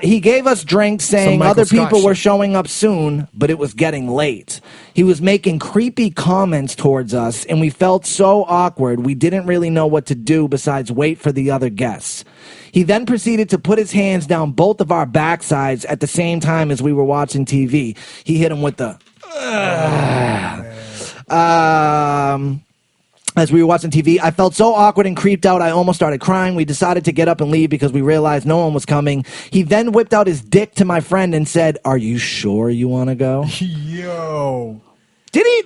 He gave us drinks saying other people were showing up soon, but it was getting late. He was making creepy comments towards us, and we felt so awkward we didn't really know what to do besides wait for the other guests. He then proceeded to put his hands down both of our backsides at the same time as we were watching TV. He hit him with the... As we were watching TV, I felt so awkward and creeped out, I almost started crying. We decided to get up and leave because we realized no one was coming. He then whipped out his dick to my friend and said, "Are you sure you want to go?" Yo. Did he?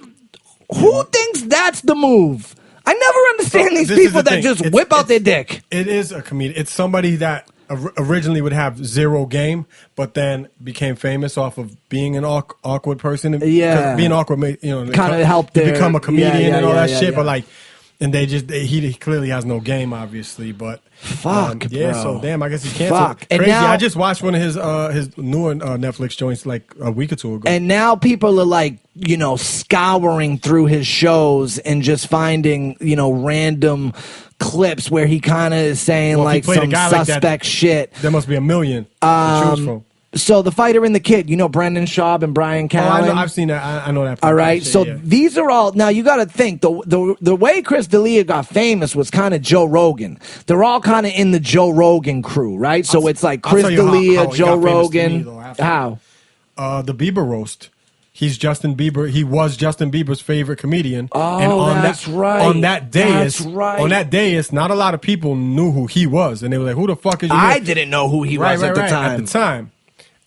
Who thinks that's the move? I never understand these people that just whip out their dick. It is a comedian. It's somebody that originally would have zero game, but then became famous off of being an awkward person. Yeah, being awkward, kind of helped to become a comedian and all that shit. Yeah. But like, and he clearly has no game, obviously. But fuck, yeah. bro. So damn, I guess he's canceled. Fuck. And crazy. now, I just watched one of his newer Netflix joints like a week or two ago. And now people are like, scouring through his shows and just finding, random clips where he kind of is saying like some suspect like shit. There must be a million to choose from. So the Fighter and the Kid, Brendan Schaub and Brian Callen. I've seen that. I know that. All right. Shit, so yeah. these are all. Now you got to think the way Chris D'Elia got famous was kind of Joe Rogan. They're all kind of in the Joe Rogan crew, right? So it's like Chris D'Elia, Joe Rogan. How? The Bieber roast. He's Justin Bieber. He was Justin Bieber's favorite comedian. Oh, and on that's right. On that dais, On that dais, not a lot of people knew who he was, and they were like, "Who the fuck is you?" I didn't know who he was at the time. At the time.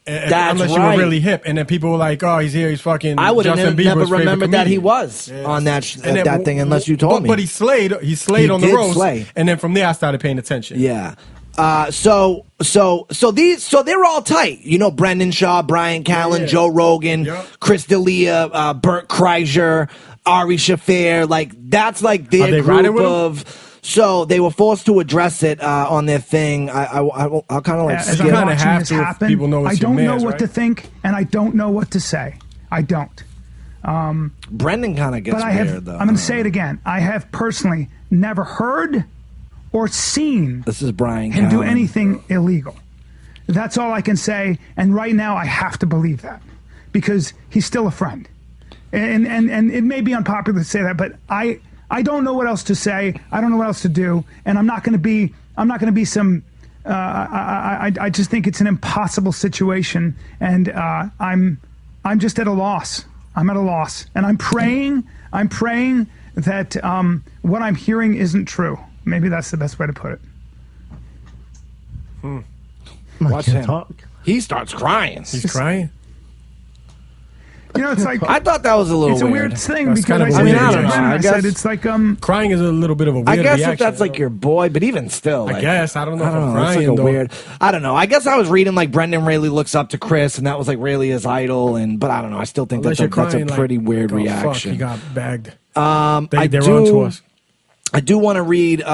That's unless you were really hip, and then people were like, "Oh, he's here. He's fucking." I would have never remembered that he was on that thing unless you told me. But he slayed. He slayed on the roast, and then from there I started paying attention. Yeah. So they're all tight. Brendan Schaub, Brian Callen, Joe Rogan, Chris D'Elia, Bert Kreischer, Ari Shaffir. Like that's like their group of. So they were forced to address it on their thing. I'll kind of like. As I'm watching this happen, people know I don't know what to think, and I don't know what to say. I don't. Brendan kind of gets weird, though. I'm going to say it again. I have personally never heard or seen this is Brian him Callen. do anything illegal. That's all I can say. And right now, I have to believe that because he's still a friend. and it may be unpopular to say that, but I don't know what else to say. I don't know what else to do, and I'm not going to be some. I just think it's an impossible situation, and I'm just at a loss. I'm at a loss, and I'm praying that what I'm hearing isn't true. Maybe that's the best way to put it. Watch him. He starts crying. He's crying. You know, it's like I thought that was a little. It's a weird thing That's because kind of I said, weird. I don't know. I I guess- said it's like Crying is a little bit of a weird I guess reaction. if that's like your boy, but even still, I like, guess. I don't know if I'm It's crying, like a though. weird. I don't know. I guess I was reading like Brendan really looks up to Chris, and that was like really his idol. But I don't know. I still think Unless that's you're a crying, pretty like, weird oh, Fuck, reaction. he got bagged. I They're do. on to us. I do want to read in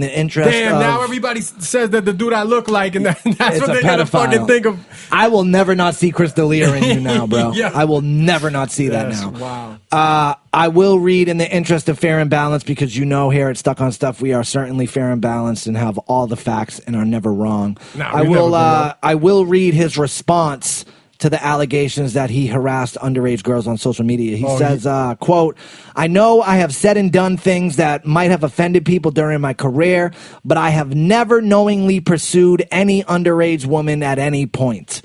the interest. Damn, of, now everybody says that the dude I look like, and that's It's what a they're gonna pedophile. fucking think of. I will never not see Chris D'Elia in you now, bro. Yeah. I will never not see that Yes, now. wow. I will read in the interest of fair and balanced because here at Stuck on Stuff we are certainly fair and balanced and have all the facts and are never wrong. Nah, I we've will. never been wrong. I will read his response to the allegations that he harassed underage girls on social media. He says, quote, "I know I have said and done things that might have offended people during my career, but I have never knowingly pursued any underage woman at any point.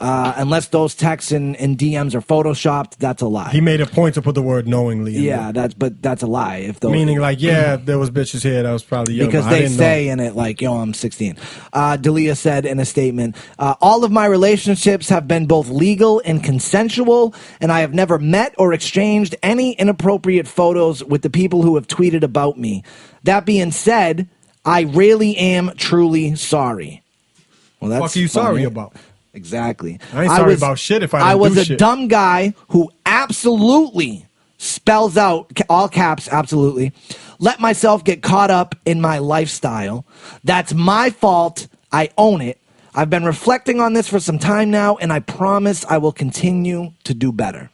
Unless those texts and DMs are photoshopped, that's a lie." He made a point to put the word knowingly in Yeah, there. that's a lie. If those, Meaning, like, yeah, there was bitches here that was probably young, because but I they didn't say know. in it like, yo, I'm 16. D'Elia said in a statement, all of my relationships have been both legal and consensual, and I have never met or exchanged any inappropriate photos with the people who have tweeted about me. That being said, I really am truly sorry. Well, that's What are you funny. sorry about? Exactly. I ain't sorry about shit if I didn't was do a shit. dumb guy who absolutely spells out, all caps, absolutely, let myself get caught up in my lifestyle. That's my fault. I own it. I've been reflecting on this for some time now, and I promise I will continue to do better.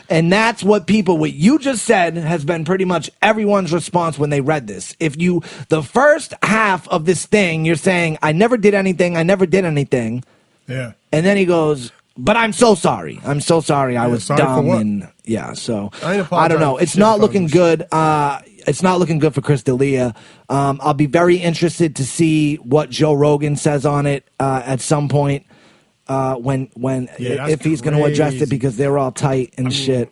And that's what you just said has been pretty much everyone's response when they read this. The first half of this thing, you're saying, I never did anything. Yeah. And then he goes, but I'm so sorry. I'm so sorry. I was sorry for dumb. what? And yeah, so I ain't I don't know. apologizing It's for not shit looking if I was- good. It's not looking good for Chris D'Elia. I'll be very interested to see what Joe Rogan says on it at some point when Yeah, that's if he's going to address crazy. it, because they're all tight and shit.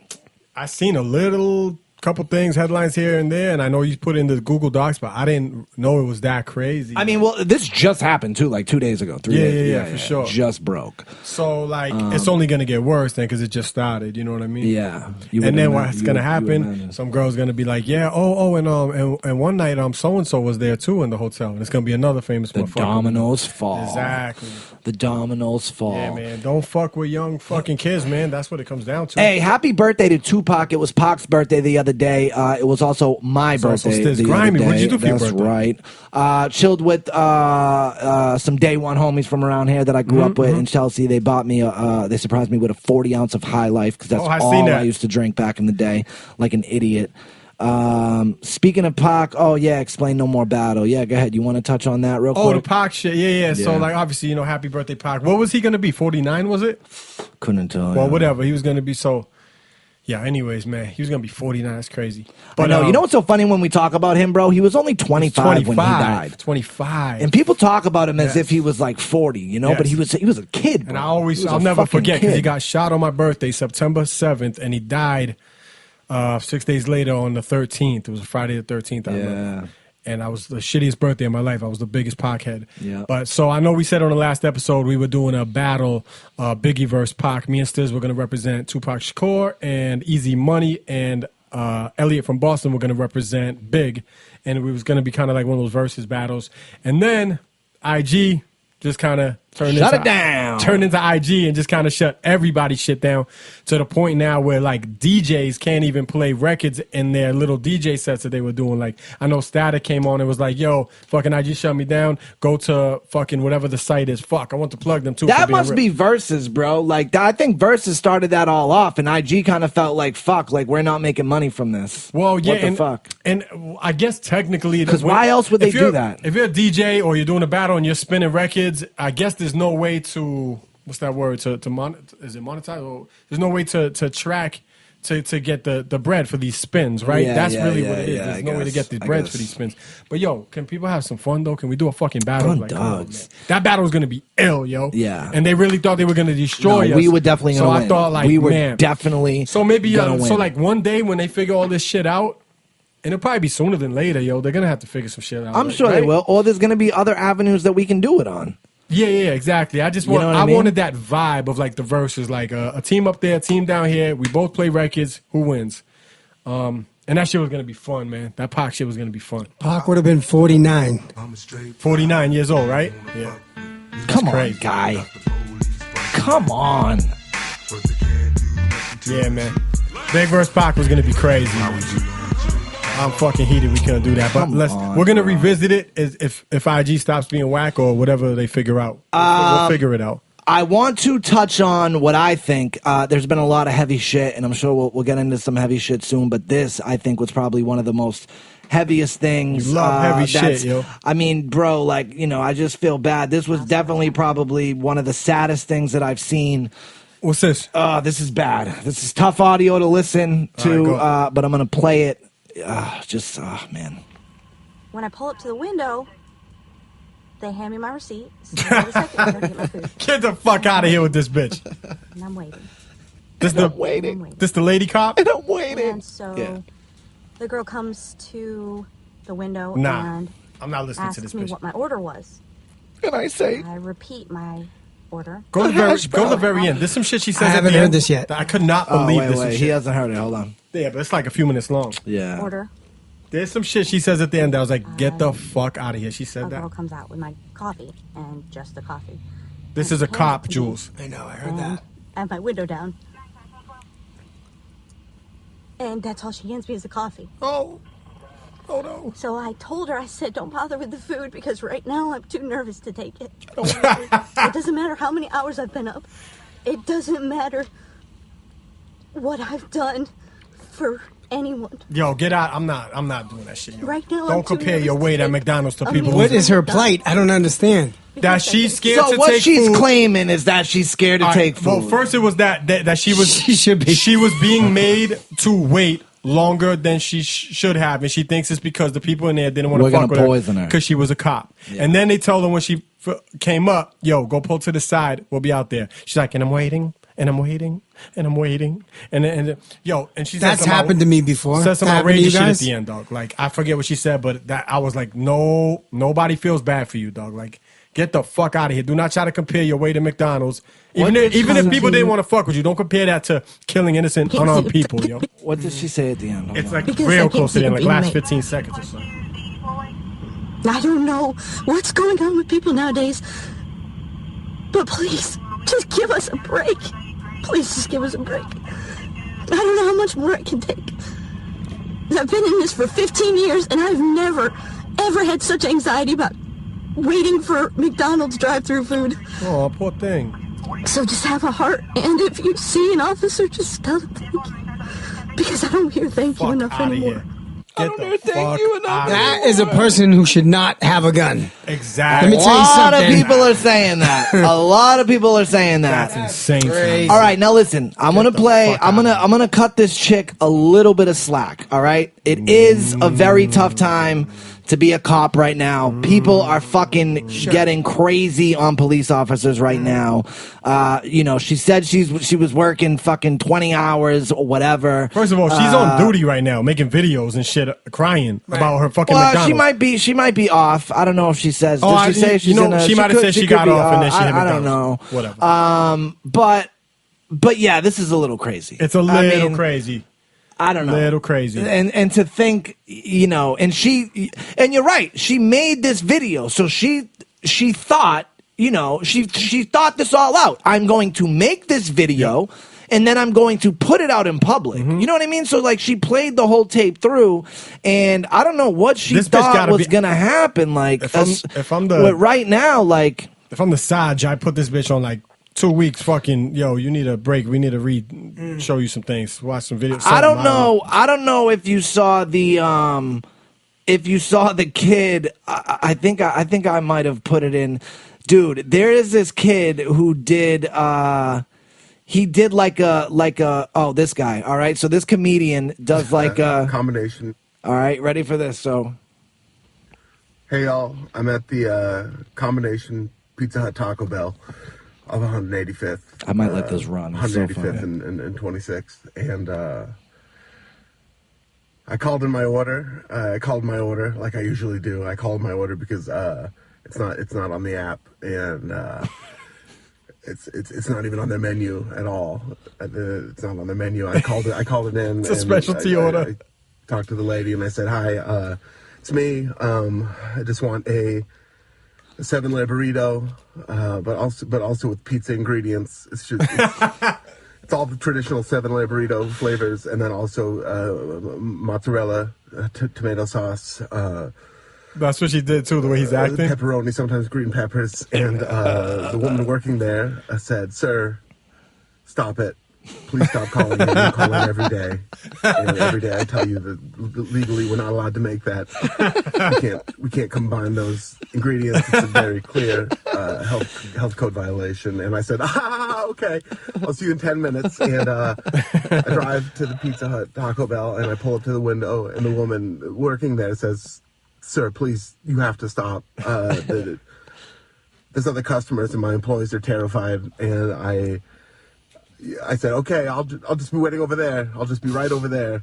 I seen a couple things, headlines here and there, and I know you put in the Google Docs, but I didn't know it was that crazy. I mean, well, this just happened too, like 2 days ago, 3 Yeah, days. yeah, for sure. Just broke. So, like, it's only going to get worse then because it just started. You know what I mean? Yeah. You would And then imagine- what's you going to would happen? imagine. Some girl's going to be like, yeah, and one night so and so was there too in the hotel, and it's going to be another famous The motherfucker. dominoes fall. Exactly. The dominoes fall. Yeah, man. Don't fuck with young fucking kids, man. That's what it comes down to. Hey, happy birthday to Tupac. It was Pac's birthday the other day. It was also my It's also birthday. Stiz the Grimey. other day. What'd you do for your That's birthday? right. Chilled with some day one homies from around here that I grew up with in Chelsea. They bought me, they surprised me with a 40 ounce of High Life because that's Oh, I all seen that. I used to drink back in the day, like an idiot. Speaking of Pac, explain No More Battle. Yeah, go ahead. You want to touch on that real Oh, the quick? Pac shit. Yeah. So, Yeah. like, obviously, happy birthday, Pac. What was he going to be? 49, was it? Couldn't tell. Well, whatever. He was going to be so. Yeah, anyways, man. He was going to be 49. That's crazy. But no, you know what's so funny when we talk about him, bro? He was only 25 when he died. 25. And people talk about him as Yes. if he was like 40, but Yes. he was a kid, bro. And He was I'll a never fucking forget because he kid. got shot on my birthday, September 7th, and he died 6 days later on the 13th. It was Friday the 13th. I remember. And I was the shittiest birthday of my life. I was the biggest Pac-head. Yeah. But so I know we said on the last episode we were doing a battle, Biggie versus Pac. Me and Stiz were going to represent Tupac Shakur, and Easy Money and Elliot from Boston were going to represent Big. And it was going to be kind of like one of those versus battles. And then IG just kind of turned into IG and just kind of shut everybody's shit down to the point now where like DJs can't even play records in their little DJ sets that they were doing. Like I know Static came on and was like, yo, fucking IG shut me down. Go to fucking whatever the site is. Fuck, I want to plug them too. That must be Versus, bro. Like I think Versus started that all off, and IG kind of felt like, fuck, like we're not making money from this. Well, yeah, what the and, fuck? And I guess technically, 'Cause why else would they if you're- do that? If you're a DJ or you're doing a battle and you're spinning records, I guess there's no way to what's that word to is it monetize? Or there's no way to track to get the bread for these spins, right? Yeah, That's yeah, really yeah, what it is. yeah, There's I no way to guess, get the I breads guess. for these spins. But yo, can people have some fun though? Can we do a fucking battle? Fun Like, come on, dogs. man. That battle was gonna be ill, yo. Yeah. And they really thought they were gonna destroy us. We were definitely So gonna I win. thought like, we were man. definitely So maybe gonna so win. like one day when they figure all this shit out, and it'll probably be sooner than later, yo. They're gonna have to figure some shit out. I'm like, sure they right? will. Or there's gonna be other avenues that we can do it on. Yeah, exactly. I just want. know what I I mean? wanted that vibe of like the verses, like a team up there, a team down here. We both play records. Who wins? And that shit was gonna be fun, man. That Pac shit was gonna be fun. Pac would have been 49. 49 years old, right? Yeah. Come on, crazy. guy. Come on. Yeah, man. Big vs. Pac was gonna be crazy. I'm fucking heated. We couldn't do that, but we're gonna revisit it if IG stops being whack or whatever they figure out. We'll figure it out. I want to touch on what I think. There's been a lot of heavy shit, and I'm sure we'll get into some heavy shit soon. But this, I think, was probably one of the most heaviest things. You love heavy shit, yo. I mean, bro, like, you know, I just feel bad. This was definitely probably one of the saddest things that I've seen. What's this? This is bad. This is tough audio to listen to, All right, but I'm gonna play it. Man. When I pull up to the window, they hand me my receipt. So wait a second, I'm gonna get my food. Get the fuck out of here with this bitch. And I'm waiting. This the lady cop? And I'm waiting. And so the girl comes to the window Nah, and I'm not listening to asks this me bitch. what my order was. And I say, I repeat my order. Go to the very end. There's some shit she says I at the haven't end heard this yet. that I could not oh, believe wait, this wait. is He shit. hasn't heard it. Hold on. Yeah, but it's like a few minutes long. Yeah. Order. There's some shit she says at the end that I was like, get the fuck out of here. She A said girl that. comes out with my coffee and just the coffee. This and is a hands cop, it to me. Jules. I know, I heard And that. I have my window down. And that's all she hands me is the coffee. Oh no. So I told her, I said, don't bother with the food because right now I'm too nervous to take it. It doesn't matter how many hours I've been up. It doesn't matter what I've done for anyone. Yo, get out. I'm not doing that shit. Yo. Right now, I'm Don't too compare your nervous weight to at take- McDonald's to I people mean, who What is her plight? I don't understand. that she's scared So to what take she's food. claiming is that she's scared to All right, take food. Well, first it was that she was She should be. she was being made to wait longer than she should have, and she thinks it's because the people in there didn't want We're to fuck gonna with poison her. because she was a cop. And then they told her when she came up, yo, go pull to the side. We'll be out there. She's like, and I'm waiting, and I'm waiting, and I'm waiting, and yo, and she said That's some happened to me before. Said some Happened to you outrageous shit at guys? the end, dog. Like I forget what she said, but that I was like, no, nobody feels bad for you, dog. Like. Get the fuck out of here. Do not try to compare your way to McDonald's. Even if people didn't want to fuck with you, don't compare that to killing innocent, unarmed people, yo. What did she say at the end? Hold It's on. like Because real I close to the end, like can't last see 15 seconds or something. I don't know what's going on with people nowadays, but please, just give us a break. Please just give us a break. I don't know how much more I can take. I've been in this for 15 years, and I've never, ever had such anxiety about waiting for McDonald's drive-through food. Oh, poor thing. So just have a heart, and if you see an officer, just tell them thank you. Because I don't hear thank you Fuck enough out of anymore. here. Get the fuck out That is a person who should not have a gun. Exactly. Let me A tell you lot of something. people are saying that. A lot of people are saying that. That's insane. to me. All right, now listen. I'm gonna play. fuck I'm gonna cut this chick a little bit of slack. All right, it is a very tough time to be a cop right now. People are fucking getting crazy on police officers right now. You know, she said she was working fucking 20 hours or whatever. First of all, she's on duty right now, making videos and shit, crying about her fucking Well, McDonald's. she might be off. I don't know if she says. Oh, Does she say she's in a? she might have said she could got be off and then she hit I don't know. McDonald's. Whatever. But yeah, this is a little crazy. It's a little crazy. I don't know. Little crazy. And to think, you know, and you're right. She made this video, so she thought, you know, she thought this all out. I'm going to make this video. And then I'm going to put it out in public. You know what I mean? So like she played the whole tape through, and I don't know what she This bitch thought gotta was be- gonna happen. Like if I'm the- but right now, like If I'm the Saj, I put this bitch on like 2 weeks. Fucking yo, you need a break. We need to show you some things. Watch some videos. I don't know if you saw the kid. I think I might have put it in. Dude, there is this kid who did he did like a this guy. All right, so this comedian does like a combination. All right, ready for this? So, hey y'all, I'm at the combination Pizza Hut Taco Bell of 185th. I might let this run. It's so 185th funny. and 26th, and I called in my order. I called my order like I usually do. I called my order because it's not on the app, and it's not even on their menu at all. It's not on the menu. I called it in. It's a specialty order. I talked to the lady and I said, "Hi, it's me. I just want a 7-layer burrito, but also with pizza ingredients. It's all the traditional 7-layer burrito flavors, and then also mozzarella, tomato sauce." That's what she did too, the way he's acting. Pepperoni, sometimes green peppers. And the woman working there said, "Sir, stop it. Please stop calling me. You call in every day. And every day I tell you that legally we're not allowed to make that. We can't combine those ingredients. It's a very clear health code violation." And I said, okay. I'll see you in 10 minutes. And I drive to the Pizza Hut Taco Bell, and I pull up to the window, and the woman working there says, "Sir, please, you have to stop. There's other customers, and my employees are terrified." And I said, "Okay, I'll just be waiting over there. I'll just be right over there."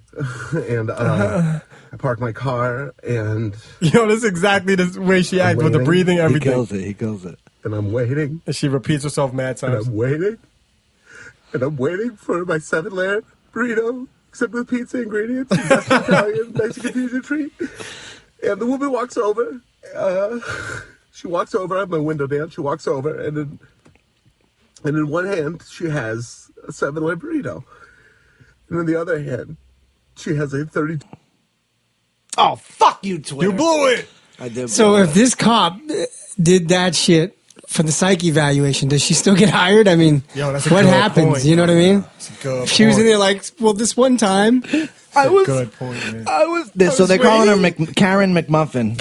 And I parked my car, and that's exactly the way she acts with the breathing, everything. He kills it. And I'm waiting. And she repeats herself mad times. And I'm waiting for my 7-layer burrito, except with pizza ingredients, Italian, Mexican fusion treat. And the woman walks over. She walks over. I have my window down. She walks over, and in one hand she has a 7-layer burrito, and in the other hand she has a 30. Oh, fuck you, Twitter! You blew it. I did. So if this cop did that shit for the psych evaluation, does she still get hired? I mean, that's a what good happens? point. You know what I mean? That's a good She was in point. there like, well, this one time. Good point, man. So they're calling her Karen McMuffin.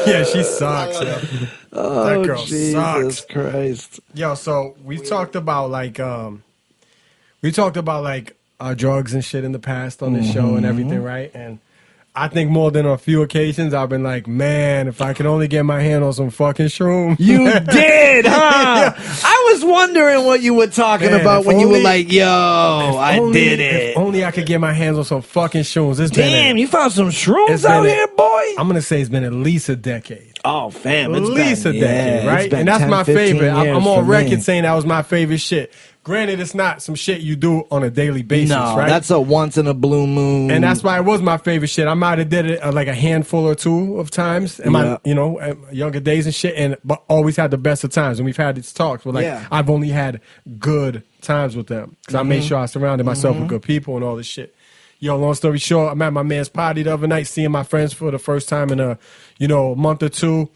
Yeah, she sucks. Yo. That girl Jesus sucks. Christ. Yo, so we talked about drugs and shit in the past on this show and everything, right? And I think more than a few occasions I've been like, man, if I could only get my hand on some fucking shrooms. You did, huh? I was wondering what you were talking about when you were like, yo, I did it. If only I could get my hands on some fucking shrooms. Damn, you found some shrooms out here, boy? I'm going to say it's been at least a decade. Oh, fam. At least a decade, yeah, right? been And that's 10, my 15 favorite. I'm years on for record me. saying that was my favorite shit. Granted, it's not some shit you do on a daily basis, No, right? that's a once in a blue moon. And that's why it was my favorite shit. I might have did it like a handful or two of times in my, younger days and shit, but always had the best of times. And we've had these talks where I've only had good times with them because I made sure I surrounded myself with good people and all this shit. Yo, long story short, I'm at my man's party the other night, seeing my friends for the first time in a month or two.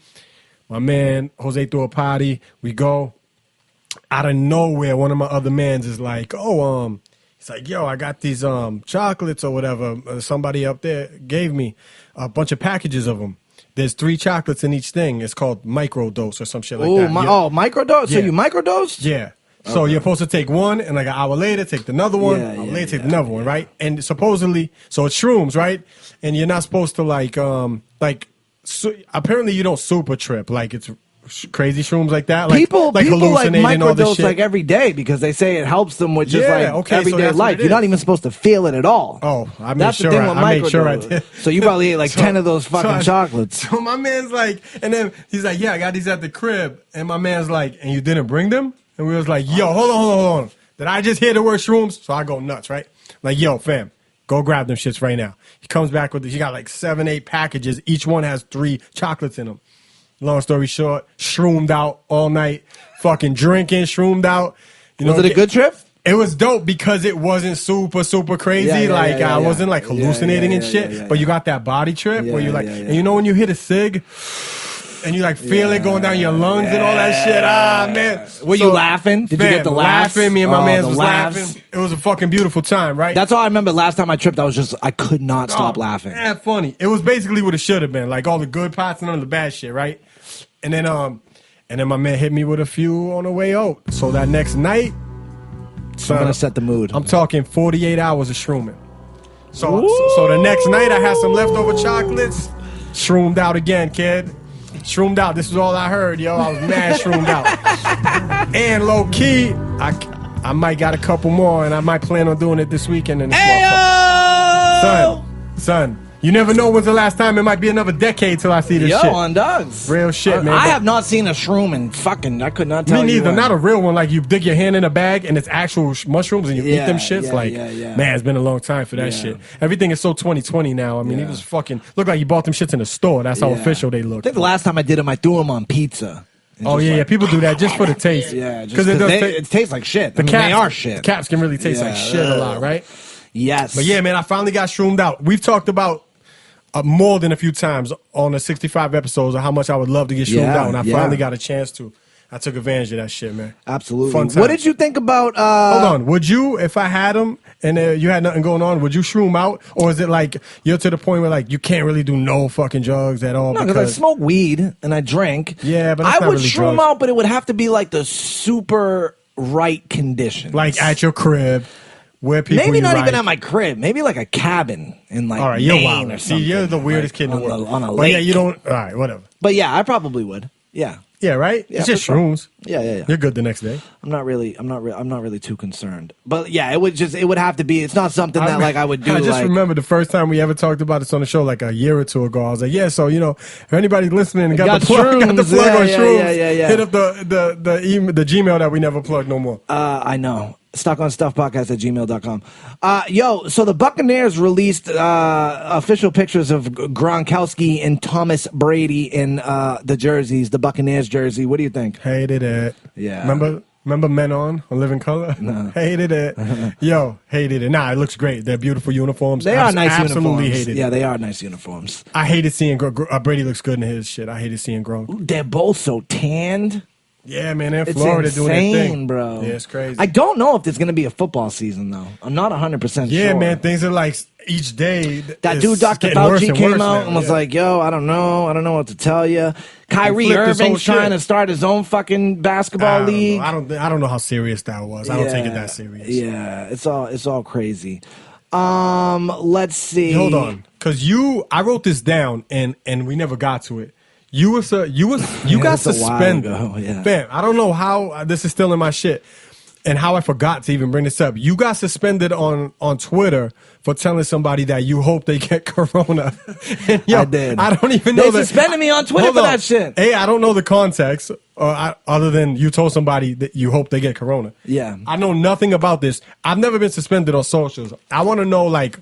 My man Jose threw a party. We go. Out of nowhere, one of my other mans is like, he's like, yo, I got these chocolates or whatever. Somebody up there gave me a bunch of packages of them. There's 3 chocolates in each thing. It's called microdose or some shit like that. Microdose? Yeah. So you microdosed? Yeah. So you're supposed to take one, and like an hour later, take another one. An hour later, take another one, right? And supposedly, so it's shrooms, right? And you're not supposed to apparently you don't super trip. Like it's crazy shrooms like that. Like, people hallucinating like all this microdose shit. like every day because they say it helps them with just everyday that's life. You're not even supposed to feel it at all. Oh, I made That's sure the thing with I made sure I microdose. did. So you probably ate like 10 of those fucking chocolates. So my man's like, and then he's like, yeah, I got these at the crib. And my man's like, and you didn't bring them? And we was like, yo, hold on. Did I just hear the word shrooms? So I go nuts, right? Like, yo, fam, go grab them shits right now. He comes back with he got like 7, 8 packages. Each one has 3 chocolates in them. Long story short, shroomed out all night, fucking drinking, shroomed out. Was it a good trip? It was dope because it wasn't super crazy. I wasn't like hallucinating and shit. But you got that body trip where you're like, and you know when you hit a cig and you like feel it going down your lungs and all that shit. Ah, man. Were you laughing? Did you get the laughs? Laughing. Me and my man was laughs. laughing. It was a fucking beautiful time, right? That's all I remember. Last time I tripped, I could not stop laughing. Man, funny. It was basically what it should have been. Like all the good parts and none of the bad shit, right? And then And then my man hit me with a few on the way out. So that next night, I'm gonna set the mood. I'm talking 48 hours of shrooming. So the next night I had some leftover chocolates, shroomed out again, kid. Shroomed out. This is all I heard, yo. I was mad shroomed out. And low key, I might got a couple more, and I might plan on doing it this weekend. In this son, you never know when's the last time. It might be another decade till I see this shit. Yo, on dogs. Real shit, man. I have not seen a shroom in fucking. I could not tell you. Me neither. when. Not a real one. Like you dig your hand in a bag and it's actual mushrooms and you eat them shits. Man, it's been a long time for that shit. Everything is so 2020 now. I mean, he was fucking look like you bought them shits in the store. That's how official they look. I think the last time I did them, I threw them on pizza. Oh yeah, people do that just for the taste. Yeah, because it tastes like shit. They are shit. The caps can really taste like shit a lot, right? Yes. But yeah, man, I finally got shroomed out. We've talked about more than a few times on the 65 episodes of how much I would love to get shroomed out, and I finally got a chance to. I took advantage of that shit, man. Absolutely. Fun time. What did you think about? Hold on. Would you, if I had them and you had nothing going on, would you shroom out, or is it like you're to the point where like you can't really do no fucking drugs at all? No, because I smoke weed and I drink. Yeah, but I not would really shroom drugs. out, but it would have to be like the super right conditions, like at your crib. Where people maybe not right. even at my crib, maybe like a cabin in like all right, you're Maine wild. or See, something. you're the weirdest kid in the world. On a but lake. yeah, you don't. All right, whatever. But yeah, I probably would. Yeah. Yeah, right. Yeah, it's just for sure. shrooms. Yeah. You're good the next day. I'm not really too concerned. But yeah, it would have to be. It's not something that like I would do. I just remember the first time we ever talked about this on the show, like a year or two ago. I was like, yeah, so if anybody listening and got the plug on shrooms, hit up the Gmail that we never plugged no more. I know. StuckOnStuffPodcast@gmail.com. So the Buccaneers released official pictures of Gronkowski and Thomas Brady in the jerseys, the Buccaneers jersey. What do you think? Hated it. Yeah. Remember Men on Living Color? No. Hated it. Yo, hated it. Nah, it looks great. They're beautiful uniforms. They are nice absolutely uniforms. hated it. Yeah, they are nice uniforms. I hated seeing Brady looks good in his shit. I hated seeing Gronk. They're both so tanned. Yeah, man, they're in Florida doing their thing, bro. Yeah, it's crazy. I don't know if there's going to be a football season, though. I'm not 100% sure. Yeah, man, things are like each day. That dude, Dr. Fauci, came out and was like, yo, I don't know what to tell you. Kyrie Irving's trying to start his own fucking basketball league. I don't know how serious that was. I don't take it that serious. Yeah, it's all crazy. Let's see. Hold on, because I wrote this down and we never got to it. You got suspended. Fam, I don't know how this is still in my shit and how I forgot to even bring this up. You got suspended on Twitter for telling somebody that you hope they get corona. And, yo, I did. I don't even know they suspended me on Twitter for that shit. Hey, I don't know the context other than you told somebody that you hope they get corona. Yeah. I know nothing about this. I've never been suspended on socials. I want to know, like,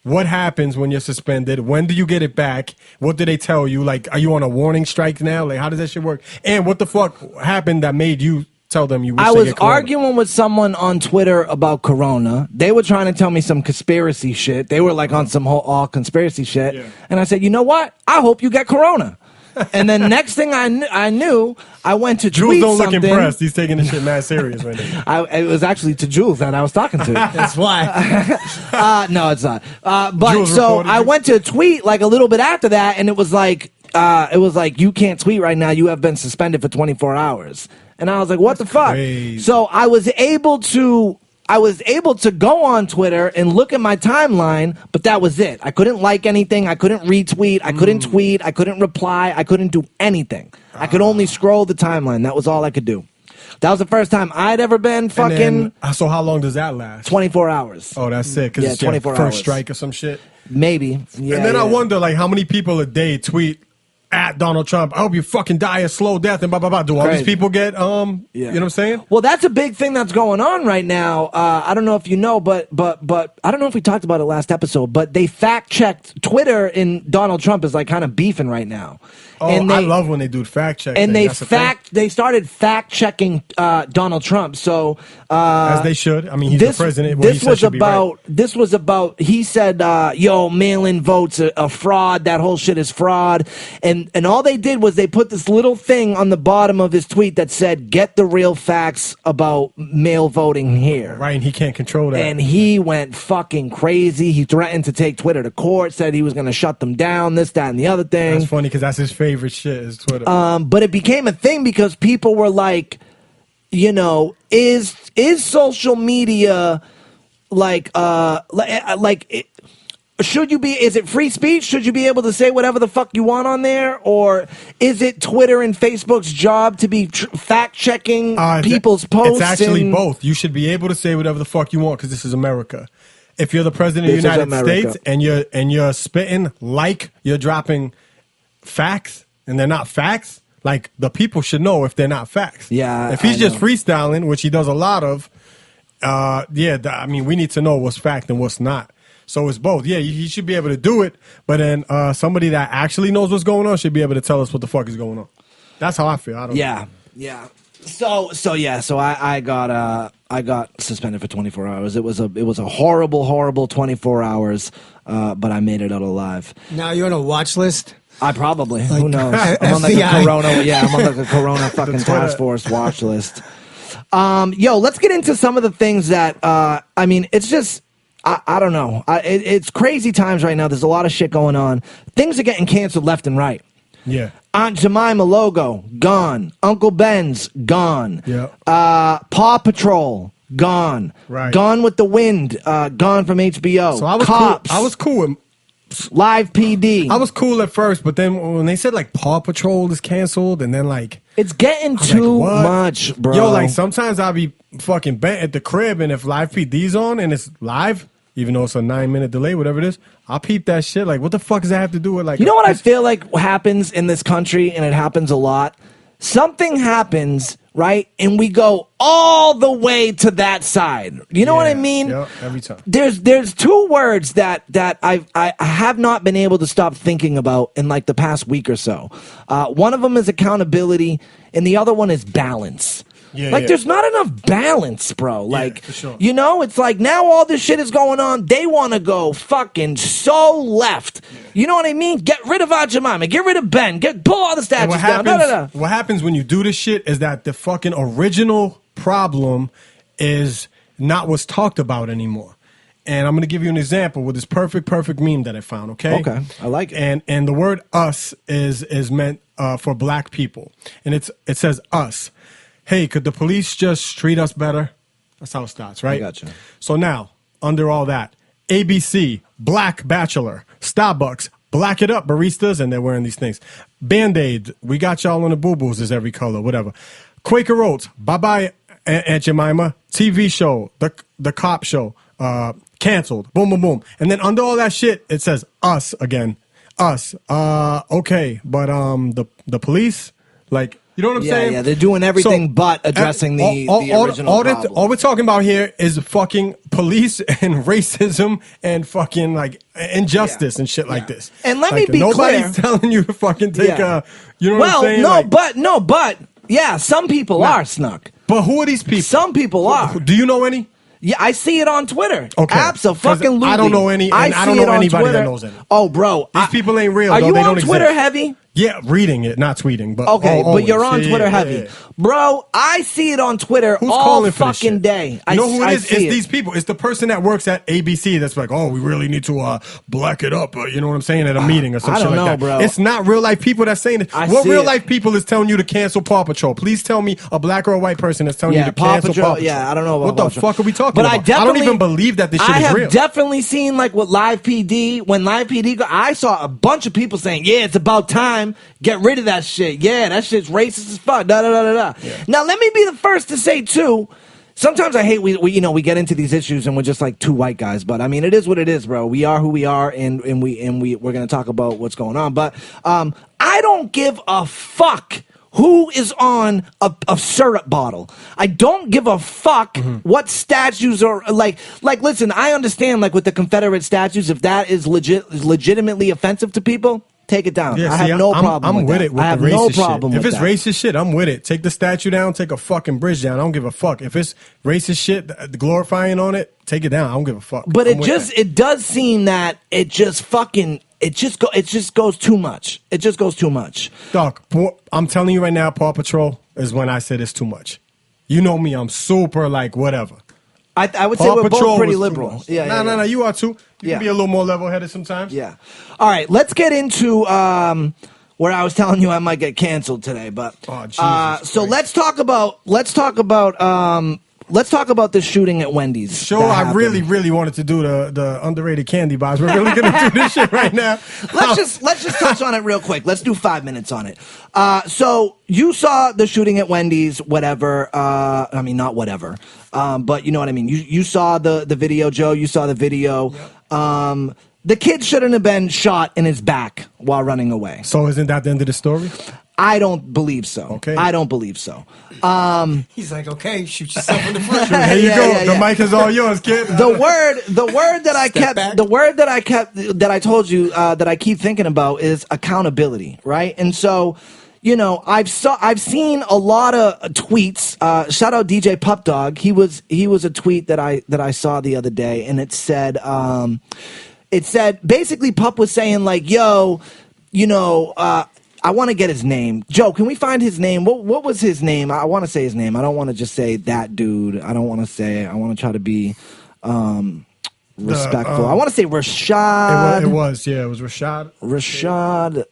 what happens when you're suspended? When do you get it back? What do they tell you? Like, are you on a warning strike now? Like, how does that shit work? And what the fuck happened that made you tell them you wish I they was get corona? arguing with someone on Twitter about corona. They were trying to tell me some conspiracy shit. They were like on some all conspiracy shit. Yeah. And I said, you know what? I hope you get corona. And then next thing I knew, I went to tweet Jules don't something. look impressed. He's taking this shit mad serious right now. It was actually to Jules that I was talking to. That's why. No, it's not. But Jules so I went to tweet like a little bit after that, and it was like you can't tweet right now. You have been suspended for 24 hours. And I was like, what the fuck? Crazy. So I was able to go on Twitter and look at my timeline, but that was it. I couldn't like anything. I couldn't retweet. I couldn't tweet. I couldn't reply. I couldn't do anything. I could only scroll the timeline. That was all I could do. That was the first time I'd ever been fucking. So how long does that last? 24 hours. Oh, that's it. Because it's 24 your first hours. strike or some shit. Maybe. Yeah, and then I wonder, like, how many people a day tweet at Donald Trump, I hope you fucking die a slow death and blah, blah, blah. Do all these people get, you know what I'm saying? Well, that's a big thing that's going on right now. I don't know if you know, but I don't know if we talked about it last episode, but they fact-checked Twitter and Donald Trump is like kind of beefing right now. Oh, and I love when they do fact check. And they started fact checking Donald Trump. So as they should. I mean, he's the president. This was about. He said, "Yo, mail-in votes a fraud. That whole shit is fraud." And And all they did was they put this little thing on the bottom of his tweet that said, "Get the real facts about mail voting here." Right, and he can't control that. And he went fucking crazy. He threatened to take Twitter to court, said he was going to shut them down, this, that, and the other thing. That's funny because that's his favorite shit is Twitter. But it became a thing because people were like, you know, is social media should you be, is it free speech? Should you be able to say whatever the fuck you want on there? Or is it Twitter and Facebook's job to be fact-checking people's posts? It's actually both. You should be able to say whatever the fuck you want because this is America. If you're the president of the United States and you're spitting like you're dropping facts and they're not facts, like the people should know if they're not facts. Yeah. If he's just freestyling, which he does a lot of, I mean, we need to know what's fact and what's not. So it's both. Yeah, he should be able to do it, but then somebody that actually knows what's going on should be able to tell us what the fuck is going on. That's how I feel. I don't know. Yeah. So I got suspended for 24 hours. It was a horrible 24 hours, but I made it out alive. Now you're on a watch list? I probably. Who knows? I'm on like a Corona. Yeah, I'm on like a Corona fucking task force watch list. Let's get into some of the things that I mean, it's just. I don't know. It's crazy times right now. There's a lot of shit going on. Things are getting canceled left and right. Yeah. Aunt Jemima logo, gone. Uncle Ben's, gone. Yeah. PAW Patrol, gone. Right. Gone with the Wind, gone from HBO. So I was Cops. Cool. I was cool with Live PD. I was cool at first, but then when they said like PAW Patrol is canceled, and then like it's getting too much, bro. Yo, like sometimes I'll be fucking bent at the crib, and if Live PD's on and it's live, even though it's a 9-minute delay, whatever it is, I'll peep that shit. Like, what the fuck does that have to do with like? You know what I feel like happens in this country, and it happens a lot. Something happens, right, and we go all the way to that side. You know what I mean? Yeah, every time. There's two words that I have not been able to stop thinking about in like the past week or so. One of them is accountability, and the other one is balance. There's not enough balance, bro. Like, for sure. You know, it's like now all this shit is going on. They want to go fucking so left. Yeah. You know what I mean? Get rid of Aunt Jemima. Get rid of Ben. Pull all the statues down. What happens when you do this shit is that the fucking original problem is not what's talked about anymore. And I'm going to give you an example with this perfect meme that I found, okay? Okay, I like it. And the word us is meant for black people. And it says us. Hey, could the police just treat us better? That's how it starts, right? I gotcha. So now, under all that, ABC, Black Bachelor, Starbucks, Black It Up baristas, and they're wearing these things. Band-Aid, we got y'all on the boo-boos, is every color, whatever. Quaker Oats, bye-bye, Aunt Jemima. TV show, the cop show, canceled, boom, boom, boom. And then under all that shit, it says us again. Us. Okay, but the police, like... You know what I'm saying? Yeah, they're doing everything but addressing the original problem. All we're talking about here is fucking police and racism and fucking like injustice and shit like this. And let me be clear. Nobody's telling you to fucking take you know what I'm saying? But some people are Snuk. But who are these people? Some people are. Do you know any? Yeah, I see it on Twitter. Okay. Absolutely. I don't know any, and I don't know anybody that knows any. Oh, bro. These people ain't real. Are though. you they on don't Twitter exist. heavy? Yeah, reading it, not tweeting. But okay, always. but you're on Twitter heavy. Yeah. Bro, I see it on Twitter Who's all calling for fucking day. You know who it is? It's it. these people. It's the person that works at ABC that's like, oh, we really need to black it up. You know what I'm saying? At a meeting or some shit like that. Bro. It's not real life people that's saying it. What real life people is telling you to cancel PAW Patrol? Please tell me a black or a white person that's telling you to cancel PAW Patrol. Yeah, I don't know about what the fuck are we talking about? I don't even believe that this shit is real. I have definitely seen like with Live PD, when Live PD, I saw a bunch of people saying, yeah, it's about time. Get rid of that shit. Yeah, that shit's racist as fuck. Yeah. Now, let me be the first to say, too, sometimes I hate we get into these issues and we're just like two white guys. But, I mean, it is what it is, bro. We are who we are, and we're going to talk about what's going on. But I don't give a fuck who is on a syrup bottle. I don't give a fuck what statues are like. Listen, I understand like with the Confederate statues, if that is legitimately offensive to people, take it down. Yeah, I have no problem with it. I have no problem with that. If it's racist shit, I'm with it. Take the statue down, take a fucking bridge down. I don't give a fuck. If it's racist shit, glorifying on it, take it down. I don't give a fuck. But it does seem that it just fucking it just goes too much. It just goes too much. Dog, I'm telling you right now, Paw Patrol is when I said it's too much. You know me, I'm super like whatever. I would say we're both pretty liberal. Yeah, no, you are too. You can be a little more level-headed sometimes. Yeah. All right, let's get into where I was telling you I might get canceled today. But so let's talk about this shooting at Wendy's. Sure, I really wanted to do the underrated candy bars. We're really gonna do this shit right now. Let's just touch on it real quick. Let's do 5 minutes on it. So you saw the shooting at Wendy's, whatever. I mean, not whatever. But you know what I mean. You saw the video, Joe. You saw the video. Yep. The kid shouldn't have been shot in his back while running away. So isn't that the end of the story? I don't believe so. Okay. I don't believe so. He's like, okay, shoot yourself in the foot. Here you go. The mic is all yours, kid. The word that I told you that I keep thinking about is accountability, right? And so, you know, I've seen a lot of tweets. Shout out DJ Pup Dog. He was a tweet that I saw the other day, and it said basically Pup was saying like, yo, you know, I want to get his name. Joe, can we find his name? What was his name? I want to say his name. I don't want to just say that dude. I don't want to say it. I want to try to be respectful. I want to say Rayshard. It was Rayshard. Rayshard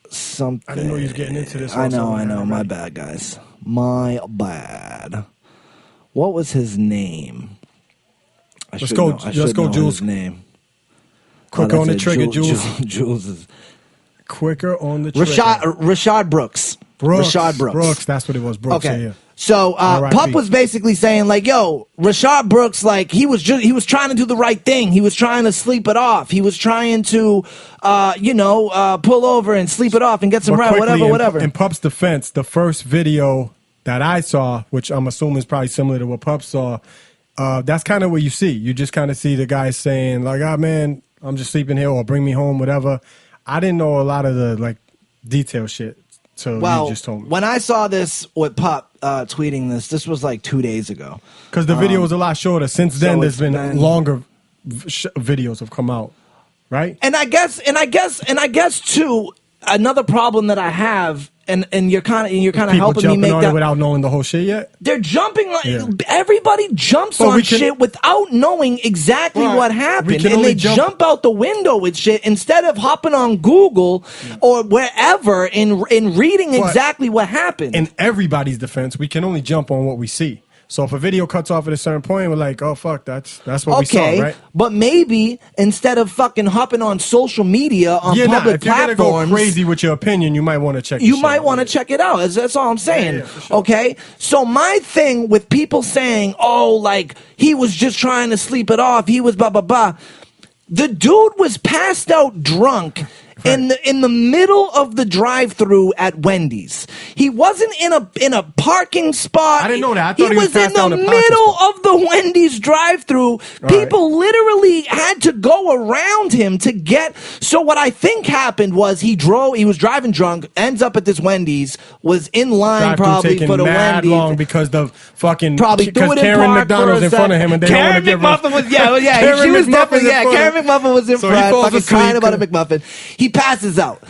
something. I didn't know he was getting into this. I know. My bad, guys. My bad. What was his name? Let's go, Jules. His name. Quick on the trigger, Jules. Jules is quicker on the trigger. Rayshard Brooks. Rayshard Brooks. That's what it was. Brooks. Okay. Yeah. So Pup was basically saying like, yo, Rayshard Brooks, like he was trying to do the right thing. He was trying to sleep it off. He was trying to, pull over and sleep it off and get some rap, whatever. In Pup's defense, the first video that I saw, which I'm assuming is probably similar to what Pup saw, that's kind of what you see. You just kind of see the guy saying like, "Ah, man, I'm just sleeping here," or "Bring me home," whatever. I didn't know a lot of the like detail shit. So you just told me. When I saw this with Pup tweeting this was like 2 days ago. Because the video was a lot shorter. Since then, there's been longer videos have come out, right? And I guess too, another problem that I have, and you're kind of helping me make that without knowing the whole shit yet. They're jumping like everybody jumps on shit without knowing exactly what happened, and they jump out the window with shit instead of hopping on Google or wherever and reading exactly what happened. In everybody's defense, we can only jump on what we see. So if a video cuts off at a certain point, we're like, oh, fuck, that's what we saw, right? But maybe instead of fucking hopping on social media on public platforms, if you're going to go crazy with your opinion, you might want to check check it out. That's all I'm saying. Yeah, for sure. Okay? So my thing with people saying, oh, like, he was just trying to sleep it off. He was blah, blah, blah. The dude was passed out drunk in the middle of the drive-thru at Wendy's. He wasn't in a parking spot. I didn't know that. I thought he was in the middle of the Wendy's drive-thru. People literally had to go around him to get. So what I think happened was he was driving drunk, ends up at this Wendy's, was in line probably for the mad Wendy's. Long because the fucking because Karen McDonald's in front of him and they Karen McMuffin was she was definitely Karen McMuffin was in front, fucking crying about a McMuffin. He passes out.